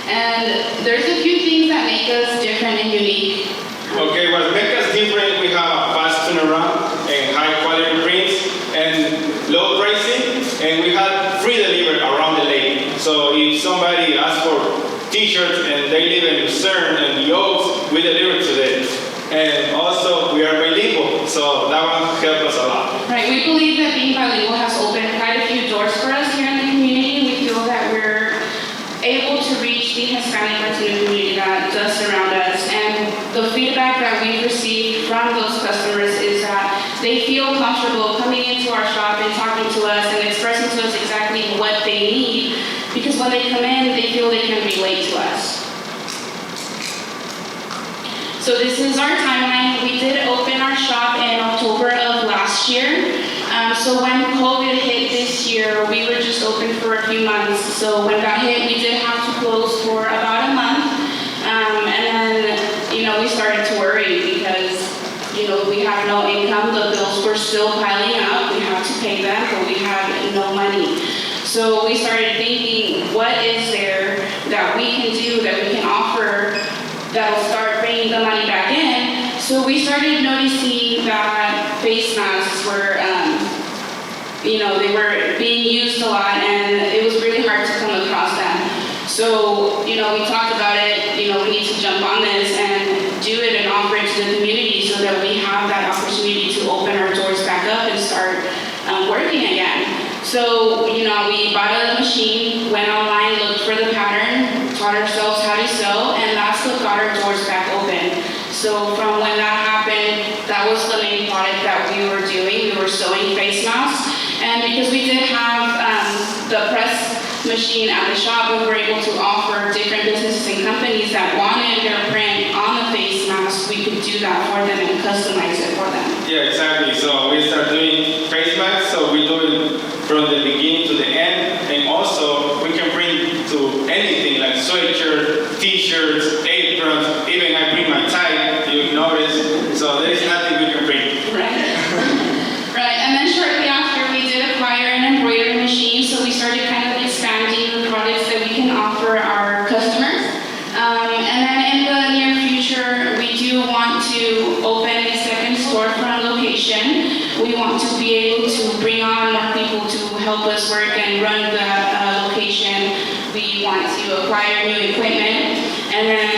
And there's a few things that make us different and unique. Okay, what makes us different, we have a fast turnaround and high quality prints and low pricing, and we have free delivery around the lake. So if somebody asks for t-shirts and they live in Lucerne and Oaks, we deliver to them. And also we are bilingual, so that one helps us a lot. Right, we believe that being bilingual has opened quite a few doors for us here in the community. We feel that we're able to reach the Hispanic Latino community that does surround us. And the feedback that we've received from those customers is that they feel comfortable coming into our shop and talking to us and expressing to us exactly what they need, because when they come in, they feel they can relate to us. So this is our timeline. We did open our shop in October of last year. So when COVID hit this year, we were just open for a few months. So when that hit, we did have to close for about a month. And then, you know, we started to worry because, you know, we had no income. The bills were still piling up. We had to pay them, but we had no money. So we started thinking, what is there that we can do, that we can offer, that'll start bringing the money back in? So we started noticing that face masks were, you know, they were being used a lot, and it was really hard to come across them. So, you know, we talked about it, we need to jump on this and do it and offer it to the community so that we have that opportunity to open our doors back up and start working again. So, we bought a machine, went online, looked for the pattern, taught ourselves how to sew, and that's what got our doors back open. So from when that happened, that was the main product that we were doing. We were sewing face masks. And because we did have the press machine at the shop, we were able to offer different businesses and companies that wanted their print on the face mask. We could do that for them and customize it for them. Yeah, exactly. So we start doing face masks, so we do it from the beginning to the end, and also we can bring to anything like sweatshirts, t-shirts, aprons, even I bring my tie, you notice, so there is nothing we can bring. Right. Right, and then shortly after we did acquire an embroidery machine, so we started kind of expanding the products that we can offer our customers. And then in the near future, we do want to open a second storefront location. We want to be able to bring on more people to help us work and run the location. We want to acquire new equipment and then,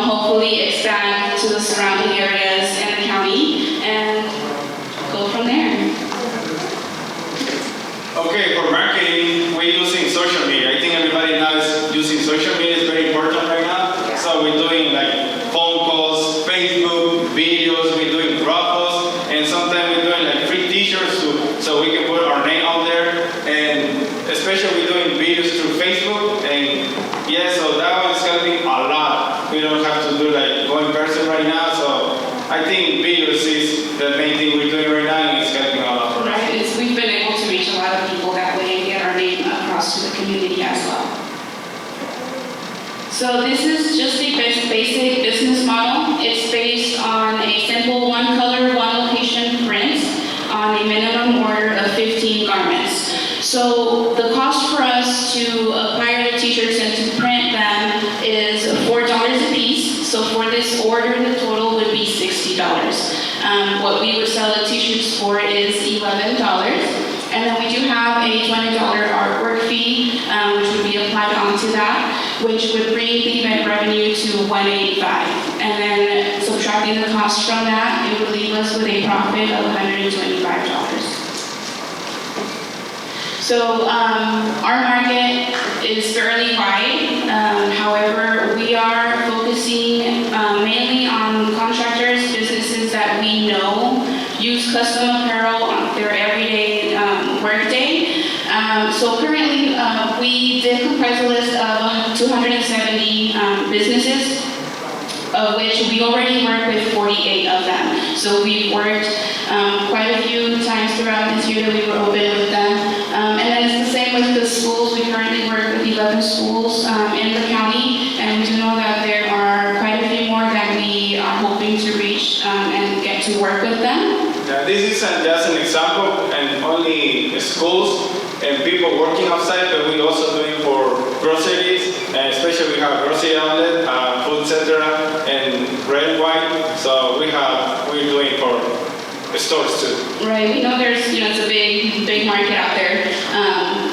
hopefully expand to the surrounding areas in the county and go from there. Okay, for marketing, we're using social media. I think everybody knows using social media is very important right now. Yeah. So we're doing like phone calls, Facebook, videos, we're doing raffles, and sometimes we're doing like free t-shirts so we can put our name out there. And especially we're doing videos through Facebook. And yeah, so that one's helping a lot. We don't have to do like go in person right now. So I think videos is the main thing we're doing right now, and it's helping a lot for us. Right, we've been able to reach a lot of people that way and get our name across to the community as well. So this is just a basic business model. It's based on a simple one color, one location print on a minimum order of 15 garments. So the cost for us to acquire the t-shirts and to print them is $4 a piece. So for this order, the total would be $60. What we would sell the t-shirts for is $11. And then we do have a $20 artwork fee, which would be applied onto that, which would bring the event revenue to $185. And then subtracting the cost from that, it would leave us with a profit of $125. So our market is fairly wide. However, we are focusing mainly on contractors, businesses that we know use custom apparel on their everyday workday. So currently, we did comprise a list of 270 businesses, of which we already work with 48 of them. So we've worked quite a few times throughout this year that we were open with them. And then it's the same with the schools. We currently work with 11 schools in the county, and we do know that there are quite a few more that we are hoping to reach and get to work with them. Yeah, this is just an example, and only schools and people working outside, but we also doing for groceries, and especially we have grocery outlet, food center, and red wine. So we're doing for stores too. Right. We know there's it's a big market out there,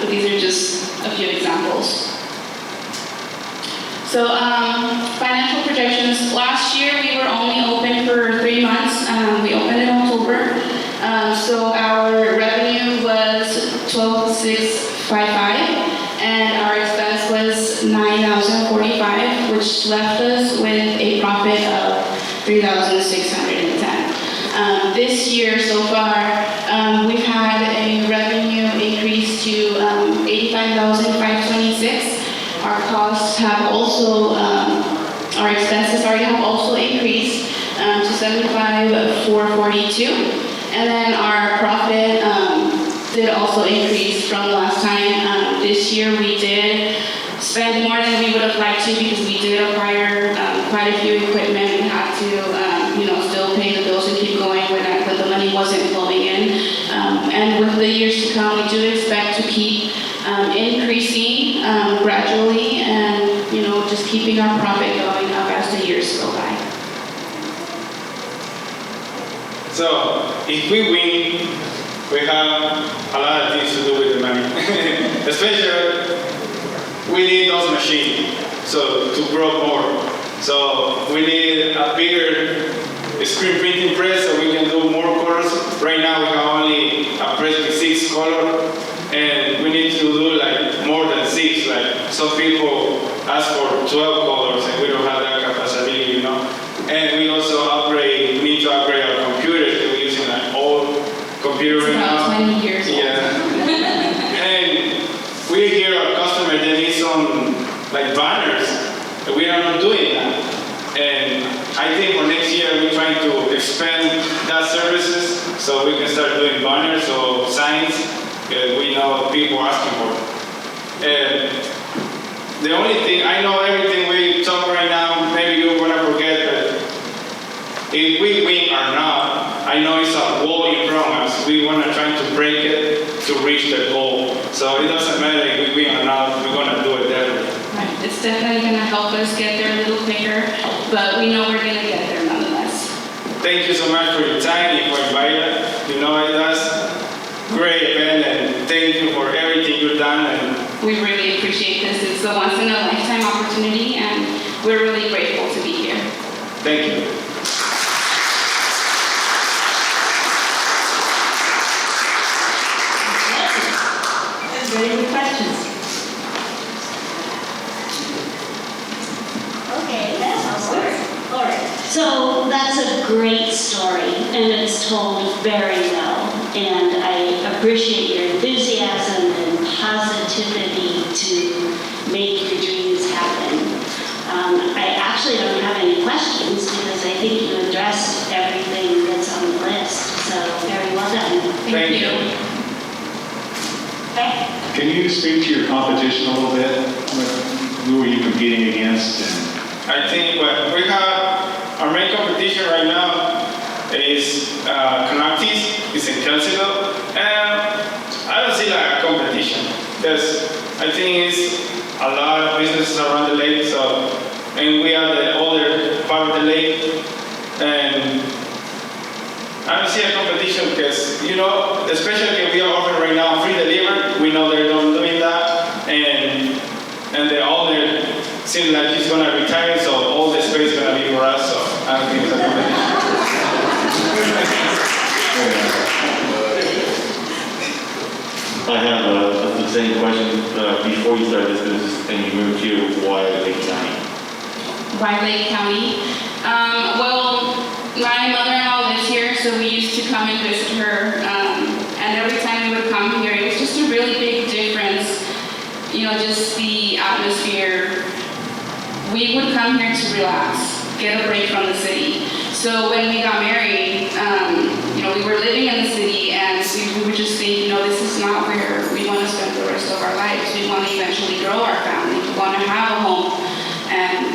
but these are just a few examples. So financial projections. Last year we were only open for 3 months. We opened in October. So our revenue was $12,655, and our expense was $9,045, which left us with a profit of $3,610. This year so far, we've had a revenue increase to $85,526. Our costs have also, our expenses have also increased to $75,442. And then our profit did also increase from last time. This year we did spend more than we would have liked to because we did acquire quite a few equipment. We had to, still pay the bills and keep going when the money wasn't flowing in. And with the years to come, we do expect to keep increasing gradually and, just keeping our profit going up as the years go by. So if we win, we have a lot of things to do with the money. Especially, we need those machines. so to grow more. So we need a bigger screen printing press so we can do more colors. Right now we have only a press with 6 colors, and we need to do like more than 6. Like some people ask for 12 colors, and we don't have that capacity, you know. And we also we need to upgrade our computers. We're using an old computer right now. About 20 years old. Yeah. And we hear our customer, they need some like banners. We are not doing that. And I think for next year we're trying to expand that services so we can start doing banners or signs that we know people asking for. And the only thing, I know everything we talk right now, maybe you're gonna forget, but if we win or not, I know it's a wall in front of us. We wanna try to break it to reach the goal. So it doesn't matter if we win or not, we're gonna do it definitely. Right. It's definitely going to help us get there a little quicker, but we know we're going to get there nonetheless. Thank you so much for your time and for inviting us. You know, it was a great event, and thank you for everything you've done. And We really appreciate this. It's a once-in-a-lifetime opportunity, and we're really grateful to be here. thank you. Ready for questions? Okay, that sounds good. All right. So that's a great story, and it's told very well. And I appreciate your enthusiasm and positivity to make your dreams happen. I actually don't have any questions because I think you addressed everything that's on the list. So very well done. Thank you. Okay. Can you speak to your competition a little bit? Who are you competing against? I think what we have, our main competition right now is Canaptis. It's in Kelseyville. And I don't see like a competition because I think it's a lot of businesses around the lake. So, and we are the older part of the lake. And I don't see a competition because, you know, especially if we are offering right now free delivery, we know they're not doing that. And the owner seems like he's going to retire, so all the space is going to be for us. So I don't think it's a competition. I have the same question. Before you started this business and you moved to Lake County. Why Lake County? Well, my mother-in-law lives here, so we used to come and visit her. And every time we would come here, it was just a really big difference. You know, just the atmosphere. We would come here to relax, get a break from the city. So when we got married, you know, we were living in the city, and we would just think, you know, this is not where we want to spend the rest of our lives. We want to eventually grow our family. We want to have a home. And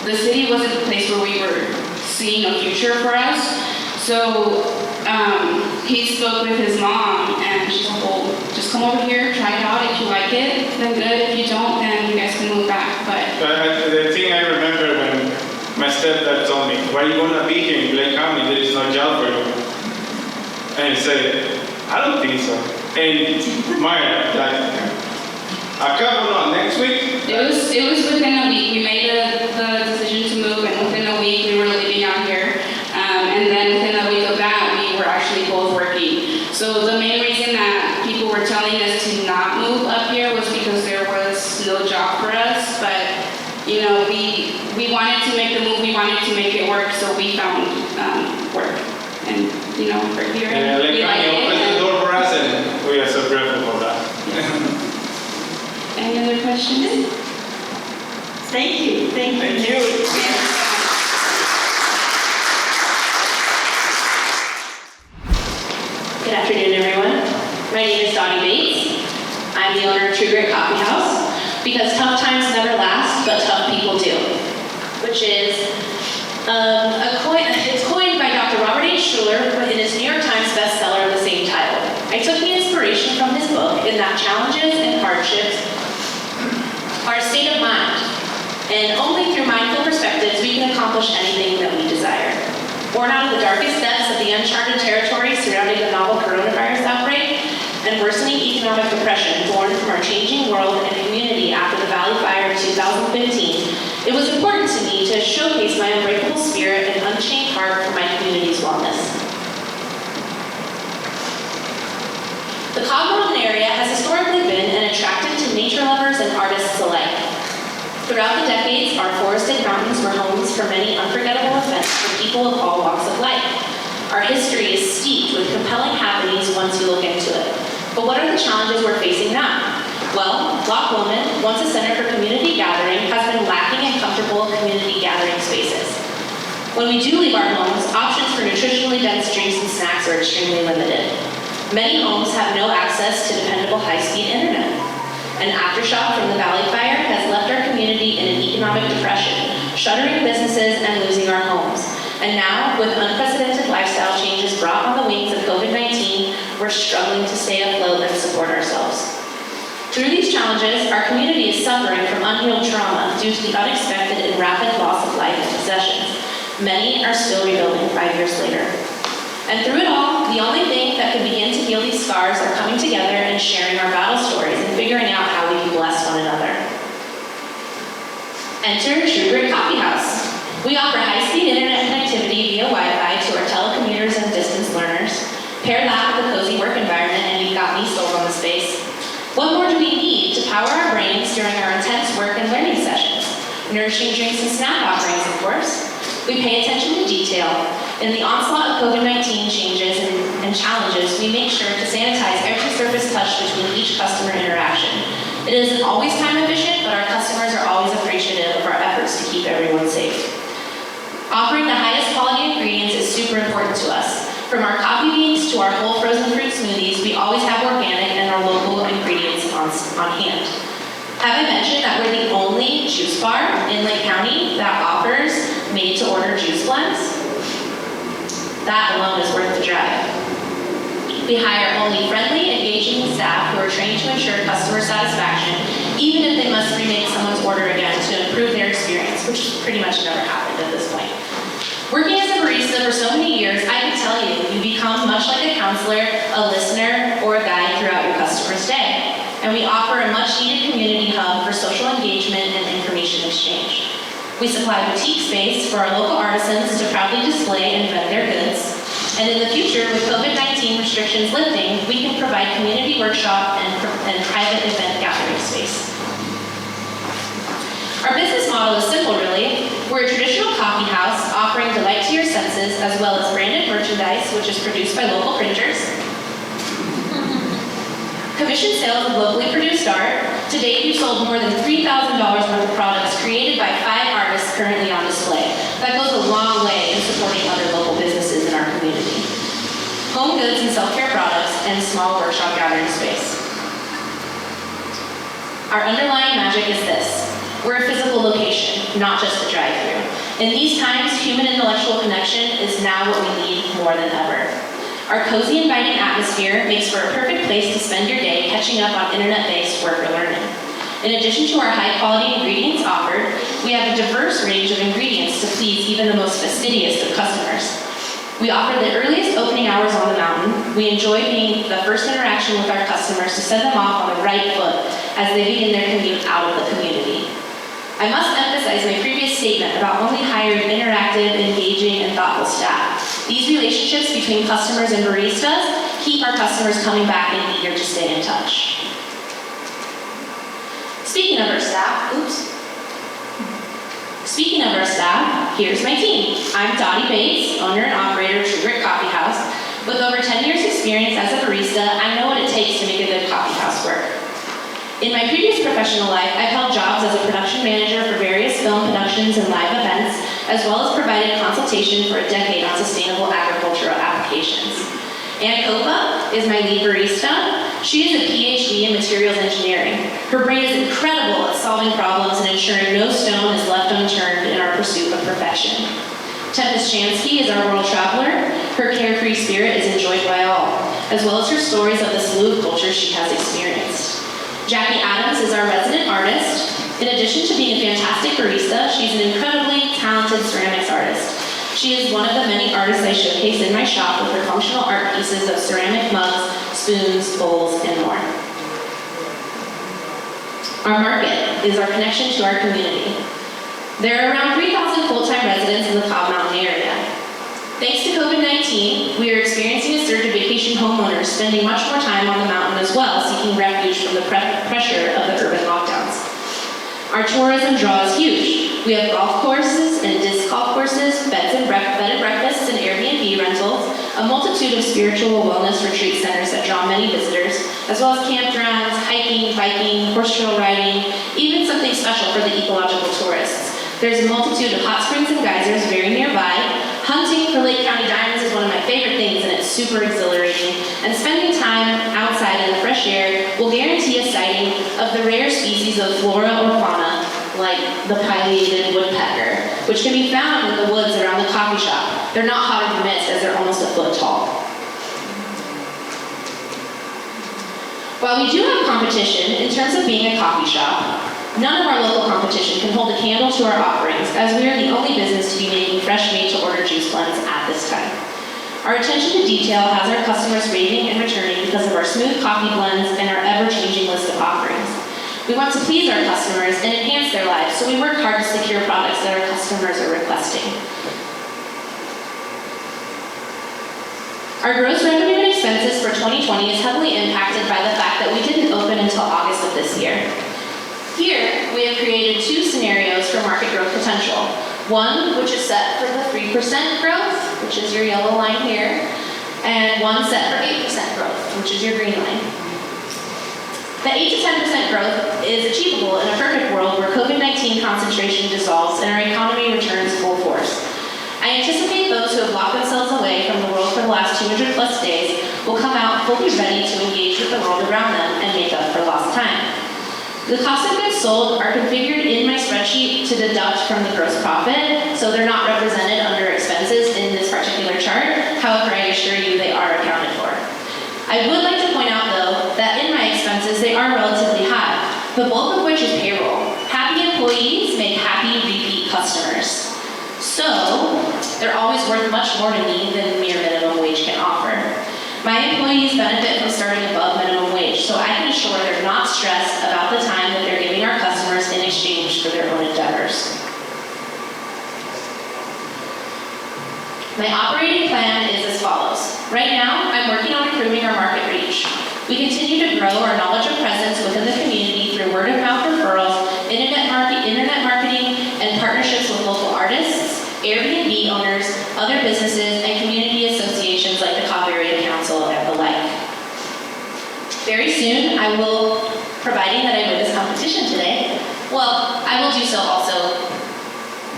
the city wasn't a place where we were seeing a future for us. So he spoke with his mom, and she's like, well, just come over here, try it out. If you like it, then good. If you don't, then you guys can move back. But The thing I remember when my stepdad told me, why are you going to be here in Lake County? There is no job for you. And he said, I don't think so. And Maya, like, a couple of next week? it was within a week. We made the decision to move, and within a week we were living out here. And then within a week of that, we were actually both working. So the main reason that people were telling us to not move up here was because there was no job for us. But you know, we wanted to make the move. We wanted to make it work. So we found work, and you know, we're here. And Lake County opened the door for us, and we are so grateful for that. Any other questions? Thank you. Thank you. Good afternoon, everyone. My name is Donnie Bates. I'm the owner of True Grit Coffee House, because tough times never last, but tough people do, which is it's coined by Dr. Robert H. Schuller in his New York Times bestseller of the same title. I took the inspiration from his book in that challenges and hardships are a state of mind, and only through mindful perspectives we can accomplish anything that we desire. Born out of the darkest depths of the uncharted territory surrounding the novel coronavirus outbreak and worsening economic depression born from our changing world and community after the Valley Fire of 2015, It was important to me to showcase my unbreakable spirit and unchained heart for my community's wellness. The Cogmountain area has historically been an attractant to nature lovers and artists alike. Throughout the decades, our forested mountains were homes for many unforgettable events for people of all walks of life. Our history is steeped with compelling happenings once you look into it. But what are the challenges we're facing now? Well, Loch Lomond, once a center for community gathering, has been lacking in comfortable community gathering spaces. When we do leave our homes, options for nutritionally dense drinks and snacks are extremely limited. Many homes have no access to dependable high-speed internet. An aftershock from the Valley Fire has left our community in an economic depression, shuttering businesses and losing our homes. And now, with unprecedented lifestyle changes brought on the wings of COVID-19, we're struggling to stay afloat and support ourselves. Through these challenges, our community is suffering from unhealed trauma due to the unexpected and rapid loss of life and possessions. Many are still rebuilding 5 years later. And through it all, the only thing that can begin to heal these scars are coming together and sharing our battle stories and figuring out how we can bless one another. Enter True Grit Coffee House. We offer high-speed internet connectivity via Wi-Fi to our telecommuters and distance learners. Pair that with a cozy work environment and you've got me sold on the space. What more do we need to power our brains during our intense work and learning sessions? Nourishing drinks and snack offerings, of course. We pay attention to detail. In the onslaught of COVID-19 changes and challenges, we make sure to sanitize every surface touched between each customer interaction. It isn't always time efficient, but our customers are always appreciative of our efforts to keep everyone safe. Offering the highest quality ingredients is super important to us. From our coffee beans to our whole frozen fruit smoothies, we always have organic and our local ingredients on hand. Have I mentioned that we're the only juice bar in Lake County that offers made-to-order juice blends? That alone is worth the drive. We hire only friendly, engaging staff who are trained to ensure customer satisfaction, even if they must remake someone's order again to improve their experience, which pretty much never happened at this point. Working as a barista for so many years, I can tell you, you become much like a counselor, a listener, or a guide throughout your customer's day. And we offer a much-needed community hub for social engagement and information exchange. We supply boutique space for our local artisans to proudly display and vend their goods. And in the future, with COVID-19 restrictions lifting, we can provide community workshop and private event gathering space. Our business model is simple, really. We're a traditional coffee house offering delight to your senses, as well as branded merchandise, which is produced by local printers. Commission sales of locally produced art. To date, we've sold more than $3,000 worth of products created by 5 artists currently on display. That goes a long way in supporting other local businesses in our community. Home goods and self-care products, and small workshop gathering space. Our underlying magic is this. We're a physical location, not just a drive-through. In these times, human-intellectual connection is now what we need more than ever. Our cozy, inviting atmosphere makes for a perfect place to spend your day catching up on internet-based work or learning. In addition to our high-quality ingredients offered, we have a diverse range of ingredients to please even the most fastidious of customers. We offer the earliest opening hours on the mountain. We enjoy being the first interaction with our customers to send them off on the right foot as they begin their commute out of the community. I must emphasize my previous statement about only hiring interactive, engaging, and thoughtful staff. These relationships between customers and baristas keep our customers coming back and eager to stay in touch. Speaking of our staff, here's my team. I'm Donnie Bates, owner and operator of True Grit Coffee House. With over 10 years experience as a barista, I know what it takes to make a good coffee house work. In my previous professional life, I've held jobs as a production manager for various film productions and live events, as well as provided consultation for a decade on sustainable agricultural applications. Ann Copa is my lead barista. She is a PhD in materials engineering. Her brain is incredible at solving problems and ensuring no stone is left unturned in our pursuit of perfection. Tempest Shansky is our world traveler. Her carefree spirit is enjoyed by all, as well as her stories of the slew of cultures she has experienced. Jackie Adams is our resident artist. In addition to being a fantastic barista, she's an incredibly talented ceramics artist. She is one of the many artists I showcase in my shop with her functional art pieces of ceramic mugs, spoons, bowls, and more. Our market is our connection to our community. There are around 3,000 full-time residents in the Cobb Mountain area. Thanks to COVID-19, we are experiencing a surge of vacation homeowners spending much more time on the mountain as well, seeking refuge from the pressure of the urban lockdowns. Our tourism draw is huge. We have golf courses and disc golf courses, bed and breakfasts and Airbnb rentals, a multitude of spiritual wellness retreat centers that draw many visitors, as well as campgrounds, hiking, biking, horse trail riding, even something special for the ecological tourists. There's a multitude of hot springs and geysers very nearby. Hunting for Lake County diamonds is one of my favorite things, and it's super exhilarating. And spending time outside in the fresh air will guarantee a sighting of the rare species of flora or fauna, like the pileated woodpecker, which can be found in the woods around the coffee shop. They're not hot to miss, as they're almost a foot tall. While we do have competition in terms of being a coffee shop, none of our local competition can hold a candle to our offerings, as we are the only business to be making fresh made-to-order juice blends at this time. Our attention to detail has our customers raving and returning because of our smooth coffee blends and our ever-changing list of offerings. We want to please our customers and enhance their lives, so we work hard to secure products that our customers are requesting. Our gross revenue and expenses for 2020 is heavily impacted by the fact that we didn't open until August of this year. Here, we have created two scenarios for market growth potential. One, which is set for the 3% growth, which is your yellow line here, and one set for 8% growth, which is your green line. The 8 to 10% growth is achievable in a perfect world where COVID-19 concentration dissolves and our economy returns full force. I anticipate those who have locked themselves away from the world for the last 200 plus days will come out fully ready to engage with the world around them and make up for lost time. The cost of goods sold are configured in my spreadsheet to deduct from the gross profit, so they're not represented under expenses in this particular chart. However, I assure you they are accounted for. I would like to point out, though, that in my expenses, they are relatively high, the bulk of which is payroll. Happy employees make happy repeat customers. So, they're always worth much more to me than mere minimum wage can offer. My employees benefit from starting above minimum wage, so I can assure they're not stressed about the time that they're giving our customers in exchange for their own endeavors. My operating plan is as follows. Right now, I'm working on improving our market reach. We continue to grow our knowledge and presence within the community through word-of-mouth referrals, internet marketing, and partnerships with local artists, Airbnb owners, other businesses, and community associations like the Cobb Area Council and the like. Very soon, I will, providing that I win this competition today, well, I will do so also,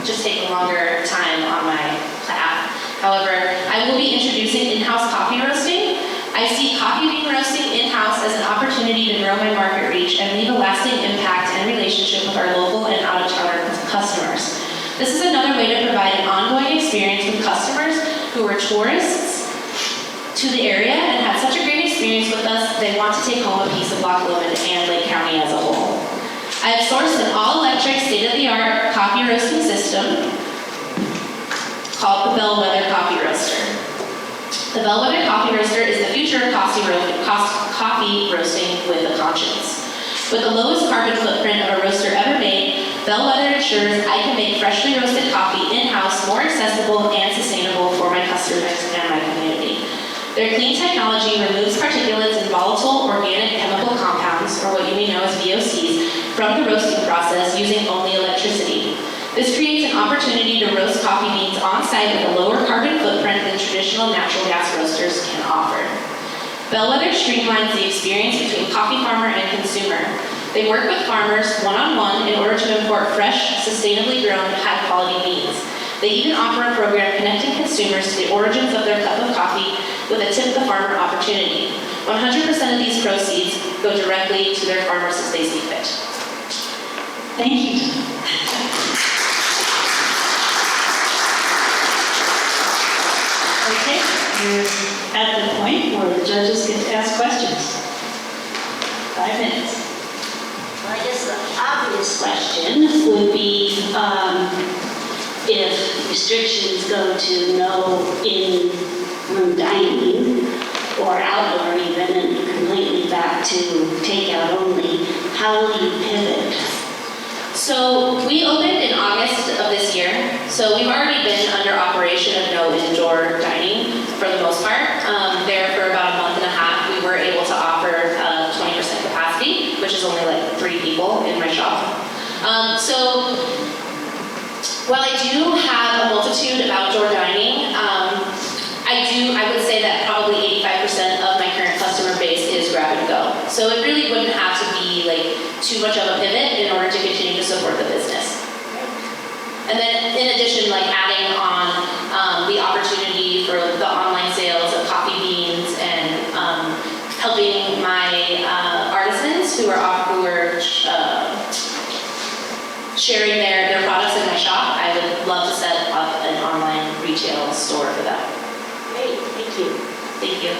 just take a longer time on my path. However, I will be introducing in-house coffee roasting. I see coffee bean roasting in-house as an opportunity to grow my market reach and leave a lasting impact and relationship with our local and out-of-town customers. This is another way to provide an ongoing experience with customers who are tourists to the area and had such a great experience with us, they want to take home a piece of Loch Lomond and Lake County as a whole. I have sourced an all-electric, state-of-the-art coffee roasting system called the Bellwether Coffee Roaster. The Bellwether Coffee Roaster is the future of coffee roasting with a conscience. With the lowest carbon footprint of a roaster ever made, Bellwether ensures I can make freshly roasted coffee in-house more accessible and sustainable for my customers and my community. Their clean technology removes particulates and volatile organic chemical compounds, or what you may know as VOCs, from the roasting process using only electricity. This creates an opportunity to roast coffee beans on-site with a lower carbon footprint than traditional natural gas roasters can offer. Bellwether streamlines the experience between coffee farmer and consumer. They work with farmers one-on-one in order to import fresh, sustainably grown, high-quality beans. They even offer a program connecting consumers to the origins of their cup of coffee with a tip the farmer opportunity. 100% of these proceeds go directly to their farmers as they see fit. Thank you. Okay, we're at the point where the judges get to ask questions. 5 minutes. Well, I guess the obvious question would be if restrictions go to no in-room dining or outdoor even and completely back to takeout only, how will you pivot? So we opened in August of this year, so we've already been under operation of no indoor dining for the most part. There for about a month and a half, we were able to offer 20% capacity, which is only like 3 people in my shop. So while I do have a multitude of outdoor dining, I would say that probably 85% of my current customer base is grab and go. So it really wouldn't have to be like too much of a pivot in order to continue to support the business. And then in addition, like adding on the opportunity for the online sales of coffee beans and helping my artisans who are sharing their products in my shop. I would love to set up an online retail store for them. Great, thank you. Thank you.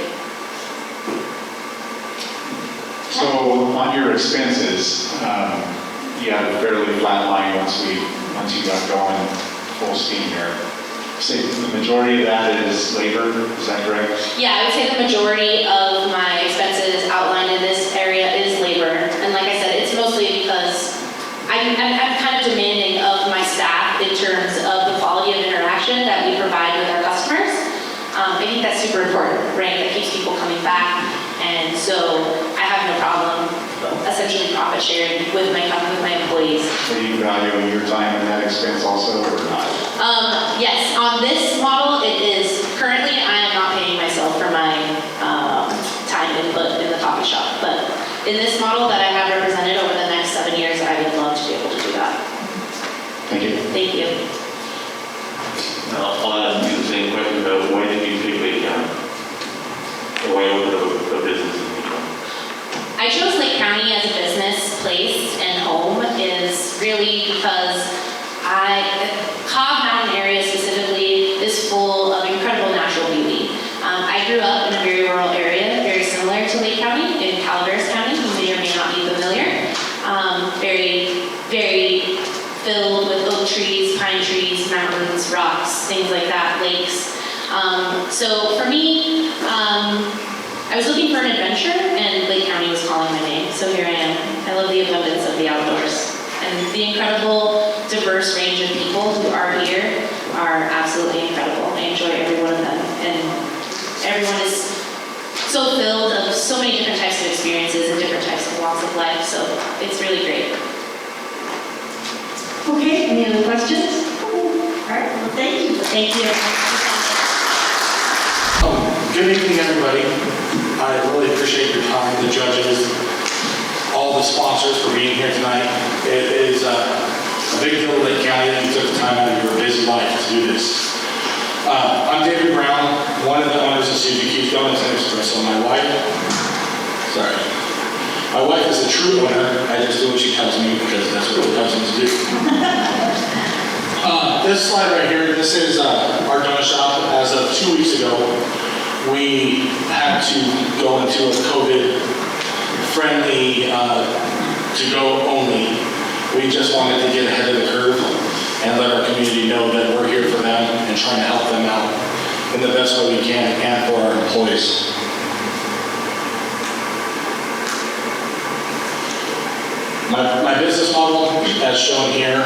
So on your expenses, you had a fairly flat line once you got going full steam here. So the majority of that is labor, is that correct? Yeah, I would say the majority of my expenses outlined in this area is labor. And like I said, it's mostly because I'm kind of demanding of my staff in terms of the quality of interaction that we provide with our customers. I think that's super important, right? That keeps people coming back. And so I have no problem essentially profit sharing with my employees. So you value your time in that expense also, or not? Yes, on this model, it is currently I am not paying myself for my time input in the coffee shop. But in this model that I have represented over the next 7 years, I would love to be able to do that. Thank you. Thank you. I'll ask you the same question about why did you pick Lake County? Or why open a business in Lake County? I chose Lake County as a business place and home is really because Cobb Mountain area specifically is full of incredible natural beauty. I grew up in a very rural area, very similar to Lake County, in Calaveras County, you may or may not be familiar. Very, very filled with oak trees, pine trees, mountains, rocks, things like that, lakes. So for me, I was looking for an adventure and Lake County was calling my name, so here I am. I love the abundance of the outdoors. And the incredible, diverse range of people who are here are absolutely incredible. I enjoy every one of them. And everyone is so filled of so many different types of experiences and different types of walks of life, so it's really great. Okay, any other questions? All right, well, thank you. Thank you. Good evening, everybody. I really appreciate your time, the judges, all the sponsors for being here tonight. It is a big deal to Lake County that you took the time out of your busy life to do this. I'm David Brown, one of the owners of Suzy Keith Donuts and Espresso. My wife is a true owner. I just do what she tells me because that's what the husbands do. This slide right here, this is our donut shop. As of 2 weeks ago, we had to go into a COVID-friendly, to-go only. We just wanted to get ahead of the curve and let our community know that we're here for them and trying to help them out in the best way we can and for our employees. My business model, as shown here,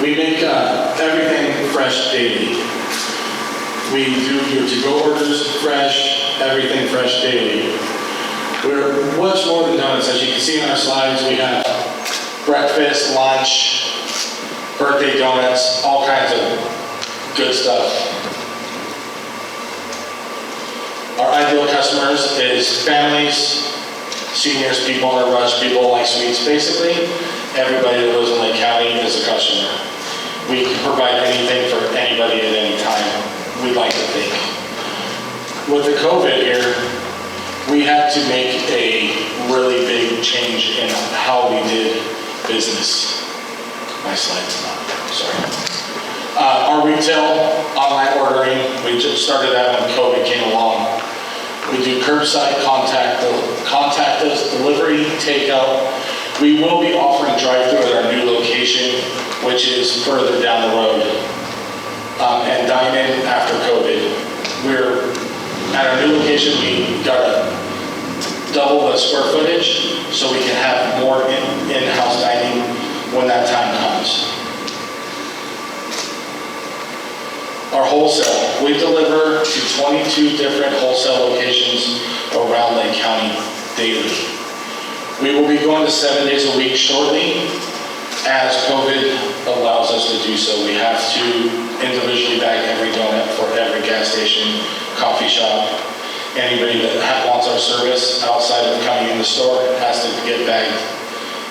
we make everything fresh daily. We do your to-go orders fresh, everything fresh daily. We're much more than donuts. As you can see on our slides, we have breakfast, lunch, birthday donuts, all kinds of good stuff. Our ideal customers is families, seniors, people on a rush, people like sweets. Basically, everybody that lives in Lake County is a customer. We can provide anything for anybody at any time, we'd like to think. With the COVID here, we had to make a really big change in how we did business. My slide's not, sorry. Our retail online ordering, we just started that when COVID came along. We do curbside contactless delivery, takeout. We will be offering drive-through at our new location, which is further down the road. And dine-in after COVID. We're at our new location, we got to double the square footage so we can have more in-house dining when that time comes. Our wholesale, we deliver to 22 different wholesale locations around Lake County daily. We will be going to 7 days a week shortly as COVID allows us to do so. We have to individually bag every donut for every gas station, coffee shop. Anybody that wants our service outside of coming in the store has to get bagged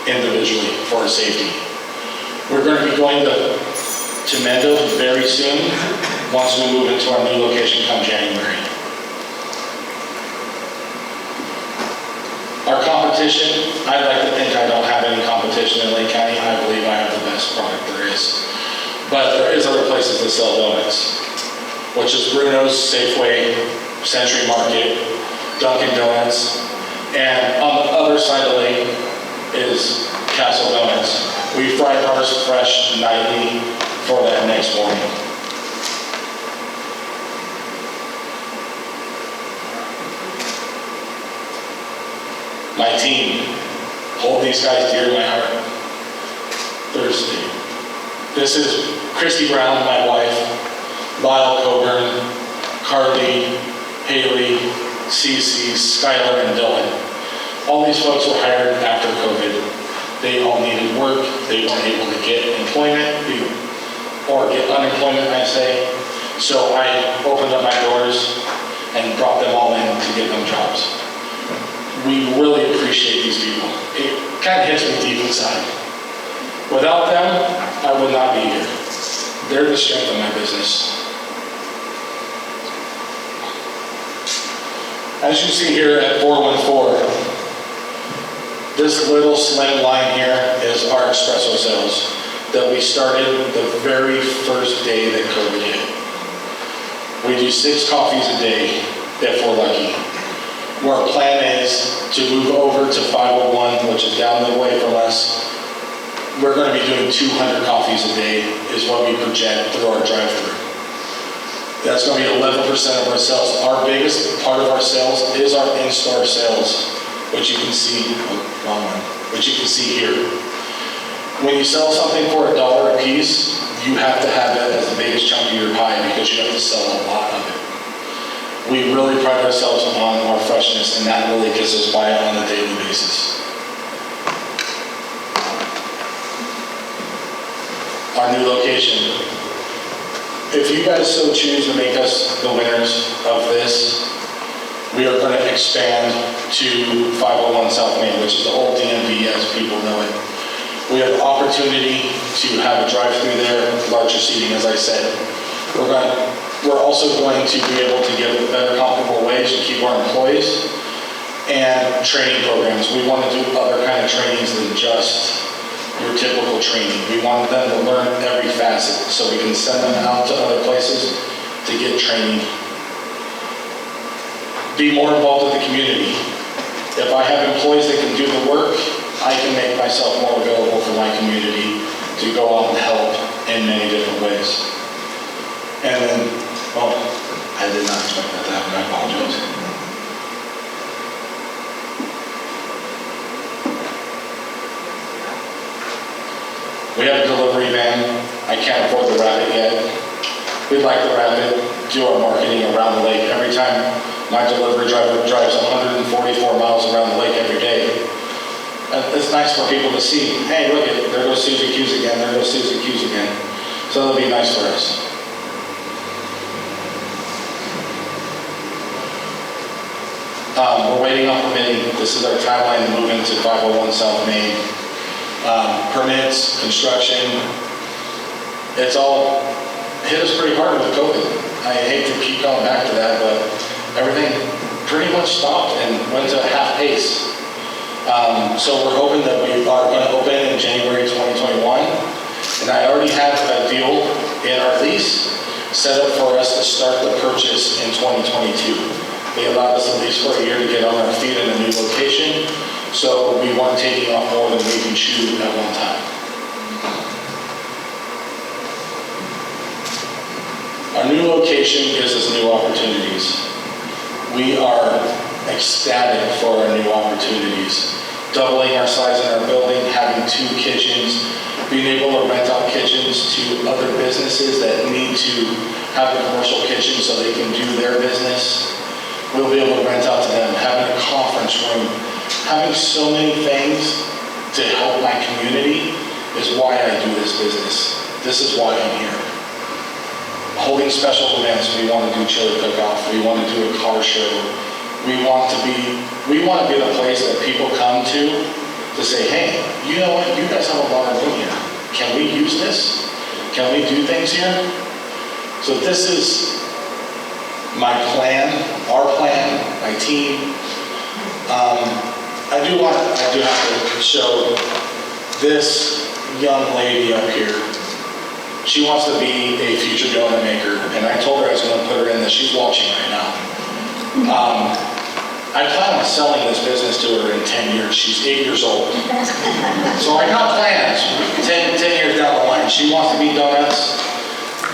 individually for our safety. We're going to be going to Mendo very soon once we move into our new location come January. Our competition, I'd like to think I don't have any competition in Lake County. I believe I have the best product there is. But there is other places that sell donuts, which is Bruno's, Safeway, Century Market, Dunkin' Donuts, and on the other side of the lake is Castle Donuts. We fry ours fresh nightly for that next morning. My team, hold these guys dear to my heart. Thursday. This is Christy Brown, my wife, Lyle Coburn, Carly, Haley, Cece, Skylar, and Dylan. All these folks were hired after COVID. They all needed work. They weren't able to get employment, or get unemployment, I say. So I opened up my doors and brought them all in to get them jobs. We really appreciate these people. It kind of hits me deep inside. Without them, I would not be here. They're the strength of my business. As you see here at 414, this little slim line here is our espresso sales that we started the very first day that COVID hit. We do 6 coffees a day if we're lucky. Our plan is to move over to 501, which is down the way from us. We're going to be doing 200 coffees a day is what we project through our drive-thru. That's going to be 11% of our sales. Our biggest part of our sales is our in-store sales, which you can see, which you can see here. When you sell something for $1 a piece, you have to have that as the biggest chunk of your pie because you have to sell a lot of it. We really pride ourselves on our freshness, and that really gets us by on a daily basis. Our new location. If you guys so choose to make us the winners of this, we are going to expand to 501 South Main, which is the old DMV as people know it. We have the opportunity to have a drive-through there, larger seating, as I said. We're also going to be able to give a better comparable wage to keep our employees and training programs. We want to do other kind of trainings than just your typical training. We want them to learn every facet so we can send them out to other places to get training. Be more involved with the community. If I have employees that can do the work, I can make myself more available for my community to go out and help in many different ways. And then, well, I did not expect that to happen, I apologize. We have a delivery van. I can't afford the Rabbit yet. We'd like the Rabbit, do our marketing around the lake. Every time my delivery driver drives 144 miles around the lake every day, it's nice for people to see, hey, look, there goes Susie Q's again, there goes Susie Q's again. So it'll be nice for us. We're waiting on permitting. This is our timeline to move into 501 South Main. Permits, construction, it's all hit us pretty hard with COVID. I hate to keep going back to that, but everything pretty much stopped and went to half pace. So we're hoping that we are going to open in January 2021. And I already have a deal in our lease set up for us to start the purchase in 2022. They allowed us to lease for a year to get on our feet in a new location. So we weren't taking off more than we can chew at one time. Our new location gives us new opportunities. We are ecstatic for our new opportunities. Doubling our size in our building, having 2 kitchens, being able to rent out kitchens to other businesses that need to have a commercial kitchen so they can do their business. We'll be able to rent out to them, having a conference room, having so many things to help my community is why I do this business. This is why I'm here. Holding special events, we want to do chili cook-off, we want to do a car show. We want to be the place that people come to say, hey, you know what, you guys have a lot of room here. Can we use this? Can we do things here? So this is my plan, our plan, my team. I do have to show this young lady up here. She wants to be a future donut maker, and I told her I was going to put her in this. She's watching right now. I plan on selling this business to her in 10 years. She's 8 years old. So I got plans 10 years down the line. She wants to be donuts.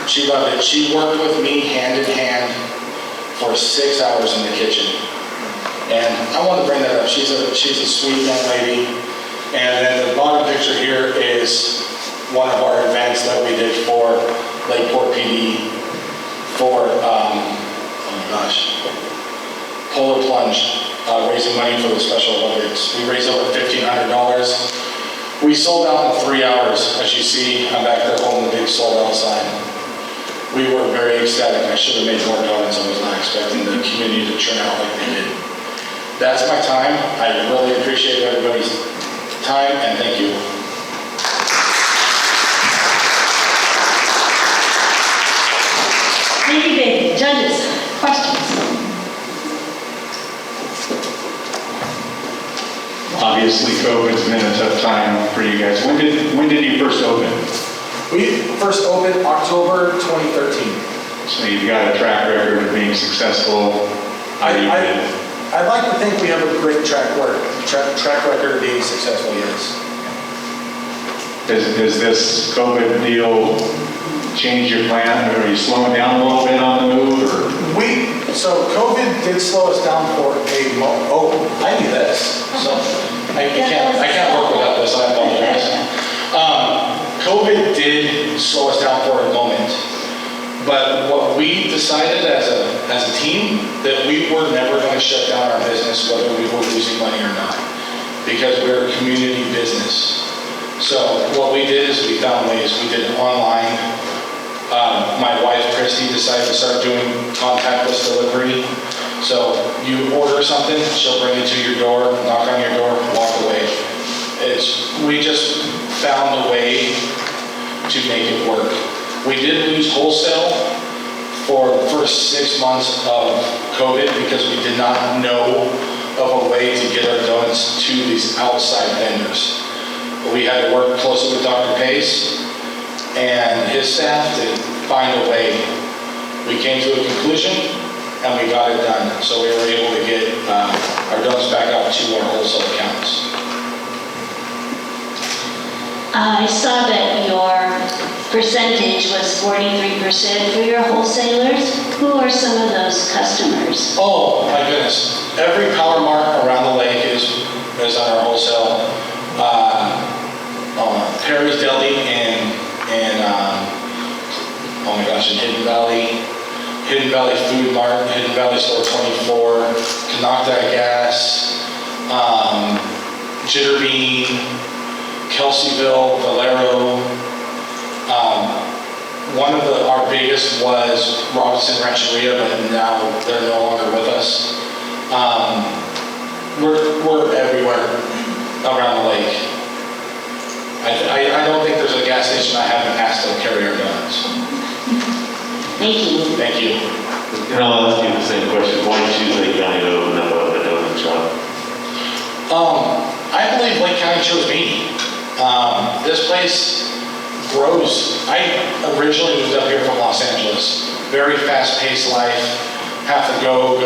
She loved it. She worked with me hand in hand for 6 hours in the kitchen. And I want to bring that up. She's a sweet young lady. And then the bottom picture here is one of our events that we did for Lakeport PD for, Polar Plunge, raising money for the Special Olympics. We raised over $1,500. We sold out in 3 hours. As you see, I'm back there holding the big sold out sign. We were very ecstatic. I should have made more donuts. I was not expecting the community to turn out like they did. That's my time. I really appreciate everybody's time, and thank you. Thank you, David. Judges, questions? Obviously, COVID's been a tough time for you guys. When did you first open? We first opened October 2013. So you've got a track record of being successful. I'd like to think we have a great track record of being successful, yes. Does this COVID deal change your plan? Are you slowing down a little bit on the move? So COVID did slow us down for a moment. Oh, I knew this. So I can't work without this, I apologize. COVID did slow us down for a moment. But what we decided as a team, that we were never going to shut down our business whether we were losing money or not, because we're a community business. So what we did is we found ways. We did it online. My wife, Christy, decided to start doing contactless delivery. So you order something, she'll bring it to your door, knock on your door, walk away. We just found a way to make it work. We did lose wholesale for the first 6 months of COVID because we did not know of a way to get our donuts to these outside vendors. But we had to work closely with Dr. Pace and his staff to find a way. We came to a conclusion and we got it done. So we were able to get our donuts back out to our wholesale accounts. I saw that your percentage was 43% for your wholesalers. Who are some of those customers? Oh my goodness. Every Power Mart around the lake is on our wholesale. Perry's Deli in oh my gosh, in Hidden Valley Food Mart, Hidden Valley Store 24, Canocti Gas, Jitterbean, Kelseyville, Valero. One of our biggest was Robinson Rancheria, but now they're no longer with us. We're everywhere around the lake. I don't think there's a gas station I haven't asked to carry our donuts. Thank you. Thank you. And I'll ask you the same question. Why did you choose Lake County to open up a donut shop? I believe Lake County chose me. This place grows. I originally moved up here from Los Angeles. Very fast-paced life. Have to go.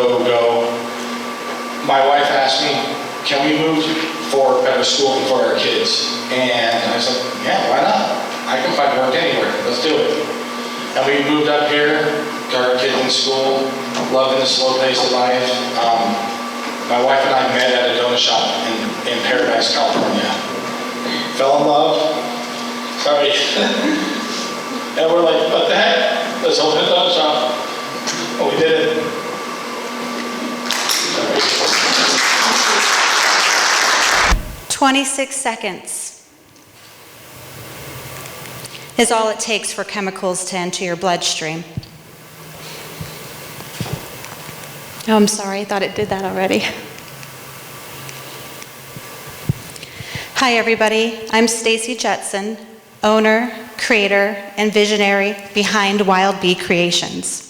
My wife asked me, can we move for better schooling for our kids? And I was like, yeah, why not? I can find work anywhere. Let's do it. And we moved up here, got our kids in school, loving the slow pace of life. My wife and I met at a donut shop in Paradise, California. Fell in love, Sorry. And we're like, what the heck? Let's open a dog shop. Oh, we did it. 26 seconds is all it takes for chemicals to enter your bloodstream. Oh, I'm sorry, I thought it did that already. Hi everybody, I'm Stacy Jetson, owner, creator, and visionary behind Wild Bee Creations.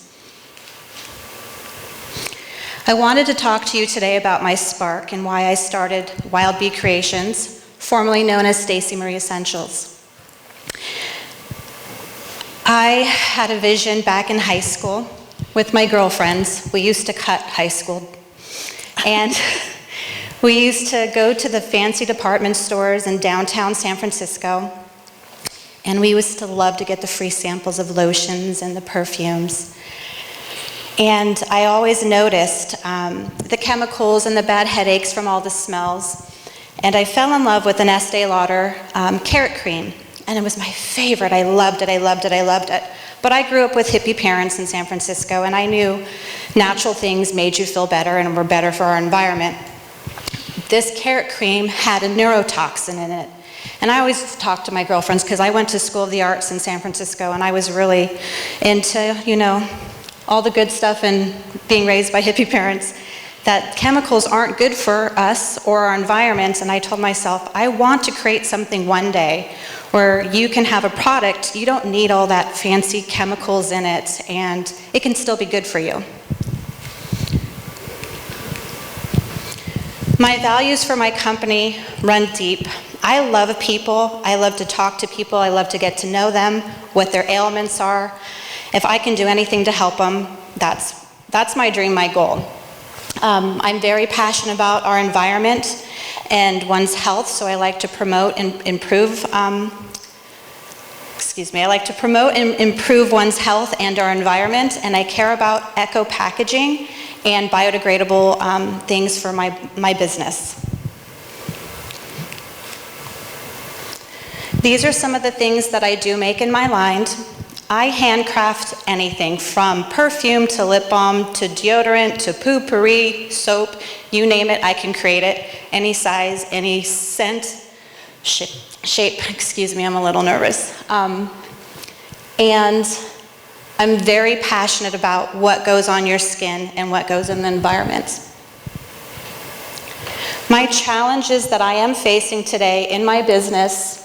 I wanted to talk to you today about my spark and why I started Wild Bee Creations, formerly known as Stacy Marie Essentials. I had a vision back in high school with my girlfriends. We used to cut high school. And we used to go to the fancy department stores in downtown San Francisco. And we used to love to get the free samples of lotions and the perfumes. And I always noticed the chemicals and the bad headaches from all the smells. And I fell in love with an Estee Lauder carrot cream. And it was my favorite. I loved it, I loved it, I loved it. But I grew up with hippie parents in San Francisco, and I knew natural things made you feel better and were better for our environment. This carrot cream had a neurotoxin in it. And I always talked to my girlfriends, because I went to School of the Arts in San Francisco, and I was really into, you know, all the good stuff and being raised by hippie parents, that chemicals aren't good for us or our environment. And I told myself, I want to create something one day where you can have a product, you don't need all that fancy chemicals in it, and it can still be good for you. My values for my company run deep. I love people, I love to talk to people, I love to get to know them, what their ailments are. If I can do anything to help them, that's my dream, my goal. I'm very passionate about our environment and one's health, so I like to promote and improve, I like to promote and improve one's health and our environment, and I care about eco-packaging and biodegradable things for my business. These are some of the things that I do make in my line. I handcraft anything from perfume to lip balm to deodorant to potpourri, soap, you name it, I can create it. Any size, any scent, shape, excuse me, I'm a little nervous. And I'm very passionate about what goes on your skin and what goes in the environment. My challenges that I am facing today in my business,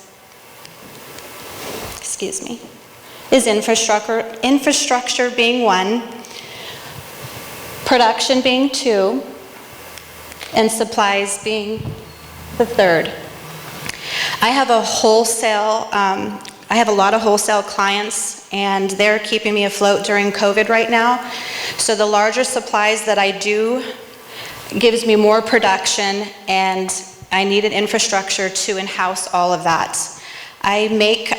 is infrastructure being one, production being two, and supplies being the third. I have a lot of wholesale clients, and they're keeping me afloat during COVID right now. So the larger supplies that I do gives me more production, and I need an infrastructure to in-house all of that. I make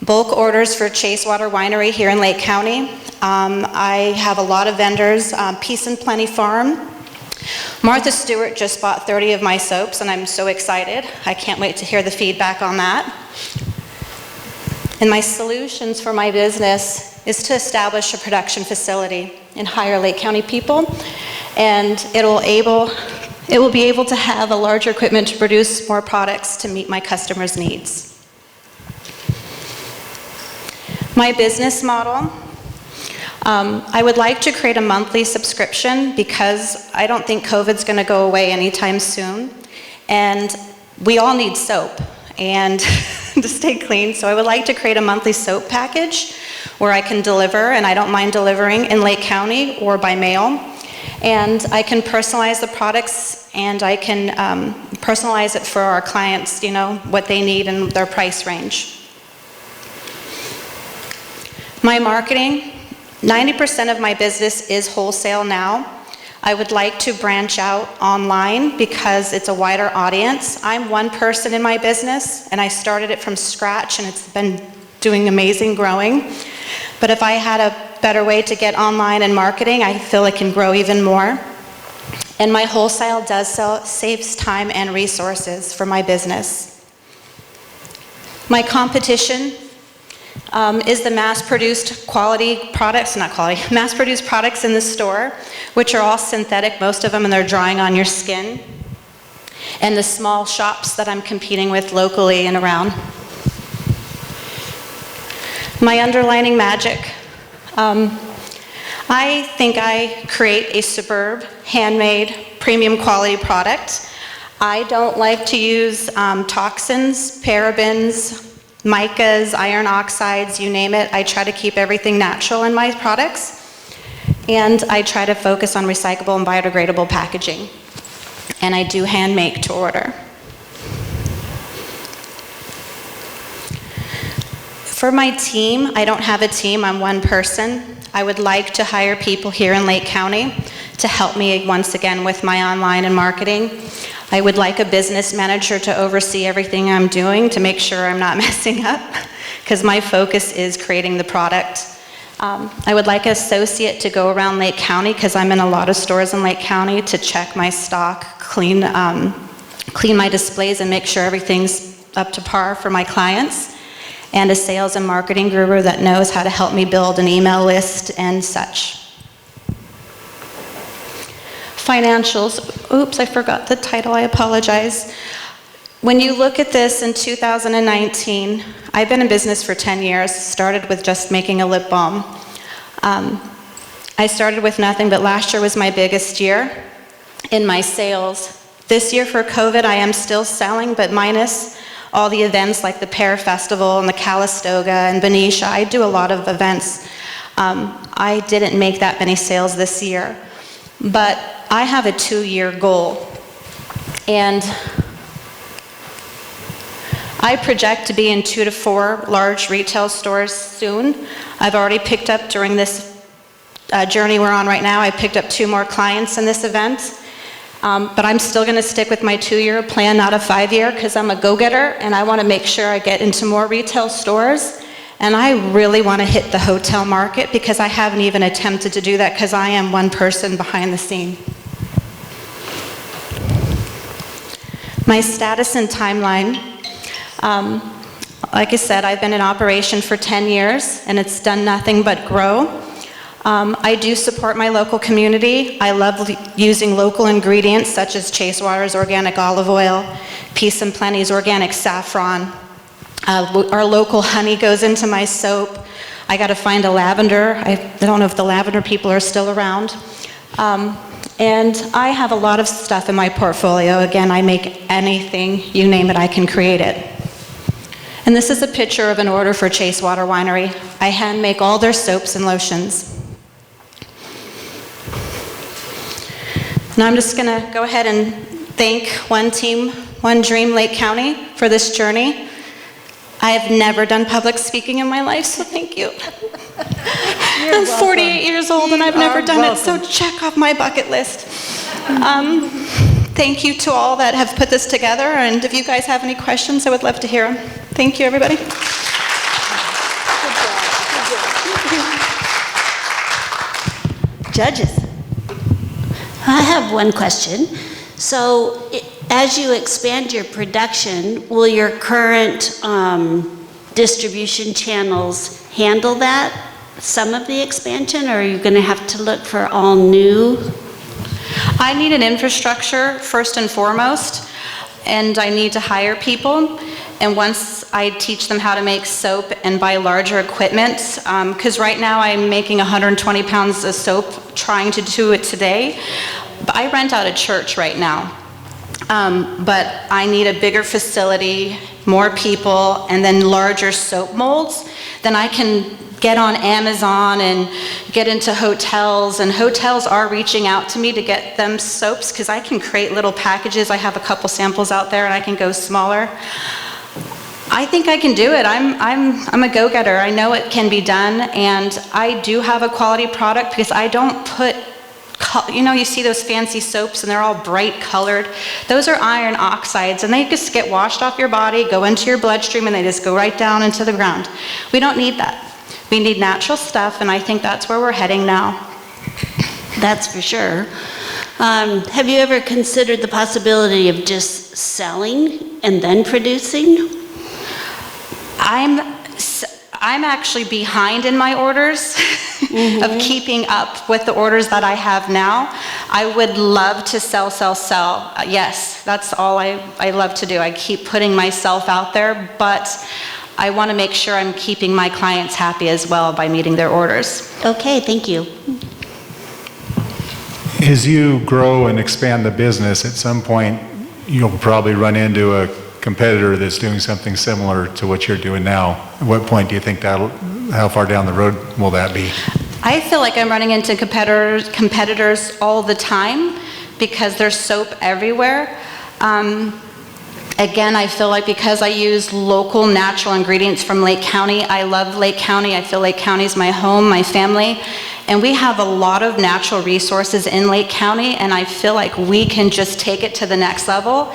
bulk orders for Chasewater Winery here in Lake County. I have a lot of vendors, Peace and Plenty Farm. Martha Stewart just bought 30 of my soaps, and I'm so excited. I can't wait to hear the feedback on that. And my solutions for my business is to establish a production facility and hire Lake County people, and it will be able to have a larger equipment to produce more products to meet my customers' needs. My business model, I would like to create a monthly subscription because I don't think COVID's going to go away anytime soon, and we all need soap and to stay clean, so I would like to create a monthly soap package where I can deliver, and I don't mind delivering in Lake County or by mail, and I can personalize the products, and I can personalize it for our clients, you know, what they need and their price range. My marketing, 90% of my business is wholesale now. I would like to branch out online because it's a wider audience. I'm one person in my business, and I started it from scratch, and it's been doing amazing growing. But if I had a better way to get online and marketing, I feel it can grow even more. And my wholesale saves time and resources for my business. My competition is the mass-produced mass-produced products in the store, which are all synthetic, most of them, and they're drying on your skin. And the small shops that I'm competing with locally and around. My underlining magic. I think I create a superb, handmade, premium quality product. I don't like to use toxins, parabens, micas, iron oxides, you name it. I try to keep everything natural in my products. And I try to focus on recyclable and biodegradable packaging. And I do hand make to order. For my team, I don't have a team, I'm one person. I would like to hire people here in Lake County to help me once again with my online and marketing. I would like a business manager to oversee everything I'm doing to make sure I'm not messing up, because my focus is creating the product. I would like an associate to go around Lake County, because I'm in a lot of stores in Lake County, to check my stock, clean my displays, and make sure everything's up to par for my clients. And a sales and marketing guru that knows how to help me build an email list and such. Financials. Oops, I forgot the title, I apologize. When you look at this in 2019, I've been in business for 10 years, started with just making a lip balm. I started with nothing, but last year was my biggest year in my sales. This year for COVID, I am still selling, but minus all the events like the Pear Festival and the Calistoga and Benicia. I do a lot of events. I didn't make that many sales this year, but I have a 2-year goal. And I project to be in 2 to 4 large retail stores soon. I've already picked up during this journey we're on right now, I picked up 2 more clients in this event. But I'm still going to stick with my 2-year plan, not a 5-year, because I'm a go-getter and I want to make sure I get into more retail stores. And I really want to hit the hotel market, because I haven't even attempted to do that, because I am one person behind the scene. My status and timeline. Like I said, I've been in operation for 10 years and it's done nothing but grow. I do support my local community. I love using local ingredients such as Chase Water's organic olive oil, Peace and Plenty's organic saffron. Our local honey goes into my soap. I got to find a lavender. I don't know if the lavender people are still around. And I have a lot of stuff in my portfolio. Again, I make anything, you name it, I can create it. And this is a picture of an order for Chase Water Winery. I hand make all their soaps and lotions. Now I'm just going to go ahead and thank 1Team 1Dream Lake County for this journey. I have never done public speaking in my life, so thank you. I'm 48 years old and I've never done it, so check off my bucket list. Thank you to all that have put this together, and if you guys have any questions, I would love to hear them. Thank you, everybody. Judges. I have one question. So as you expand your production, will your current distribution channels handle that, some of the expansion, or are you going to have to look for all new? I need an infrastructure first and foremost, and I need to hire people. And once I teach them how to make soap and buy larger equipment, because right now I'm making 120 pounds of soap, trying to do it today. But I rent out a church right now. But I need a bigger facility, more people, and then larger soap molds. Then I can get on Amazon and get into hotels, and hotels are reaching out to me to get them soaps because I can create little packages. I have a couple samples out there and I can go smaller. I think I can do it. I'm a go-getter. I know it can be done, and I do have a quality product because I don't put, you know, you see those fancy soaps and they're all bright colored. Those are iron oxides and they just get washed off your body, go into your bloodstream, and they just go right down into the ground. We don't need that. We need natural stuff, and I think that's where we're heading now. That's for sure. Have you ever considered the possibility of just selling and then producing? I'm actually behind in my orders of keeping up with the orders that I have now. I would love to sell. Yes, that's all I love to do. I keep putting myself out there, but I want to make sure I'm keeping my clients happy as well by meeting their orders. Okay, thank you. As you grow and expand the business, at some point, you'll probably run into a competitor that's doing something similar to what you're doing now. At what point do you think how far down the road will that be? I feel like I'm running into competitors all the time because there's soap everywhere. Again, I feel like because I use local natural ingredients from Lake County, I love Lake County. I feel Lake County is my home, my family, and we have a lot of natural resources in Lake County, and I feel like we can just take it to the next level.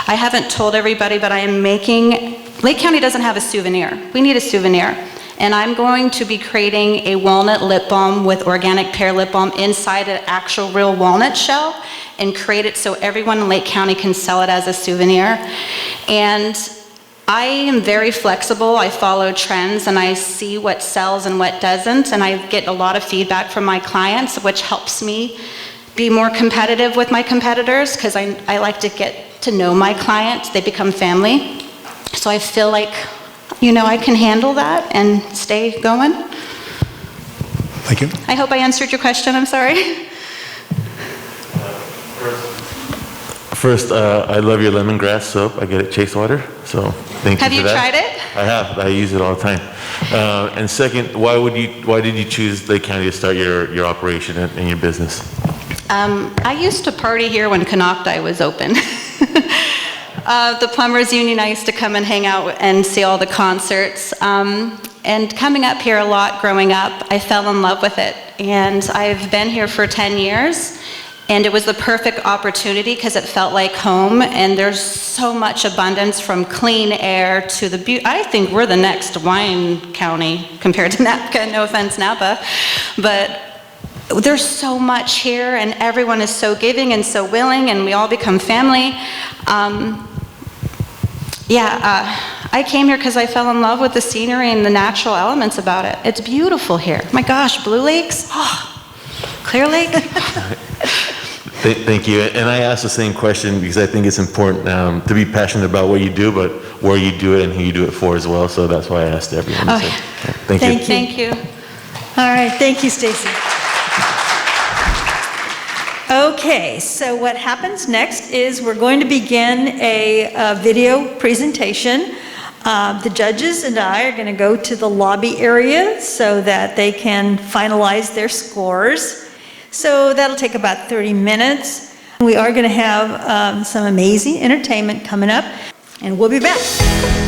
I haven't told everybody, but I am making, Lake County doesn't have a souvenir. We need a souvenir. And I'm going to be creating a walnut lip balm with organic pear lip balm inside an actual real walnut shell and create it so everyone in Lake County can sell it as a souvenir. And I am very flexible. I follow trends and I see what sells and what doesn't. And I get a lot of feedback from my clients, which helps me be more competitive with my competitors because I like to get to know my clients. They become family. So I feel like, I can handle that and stay going. Thank you. I hope I answered your question. I'm sorry. First, I love your lemongrass soap. I get it Chasewater, so thank you for that. Have you tried it? I have. I use it all the time. And second, why did you choose Lake County to start your operation and your business? I used to party here when Canocti was open. The Plumbers Union, I used to come and hang out and see all the concerts. And coming up here a lot growing up, I fell in love with it. And I've been here for 10 years. And it was the perfect opportunity because it felt like home. And there's so much abundance from clean air to the beauty. I think we're the next wine county compared to Napa. No offense, Napa. But there's so much here and everyone is so giving and so willing and we all become family. I came here because I fell in love with the scenery and the natural elements about it. It's beautiful here. My gosh, Blue Lakes, Clear Lake. Thank you. And I asked the same question because I think it's important to be passionate about what you do, but where you do it and who you do it for as well. So that's why I asked everyone. Oh, so, yeah. Thank you. Thank you. All right, thank you, Stacy. Okay, so what happens next is we're going to begin a video presentation. The judges and I are going to go to the lobby area so that they can finalize their scores. So that'll take about 30 minutes. We are going to have some amazing entertainment coming up, and we'll be back.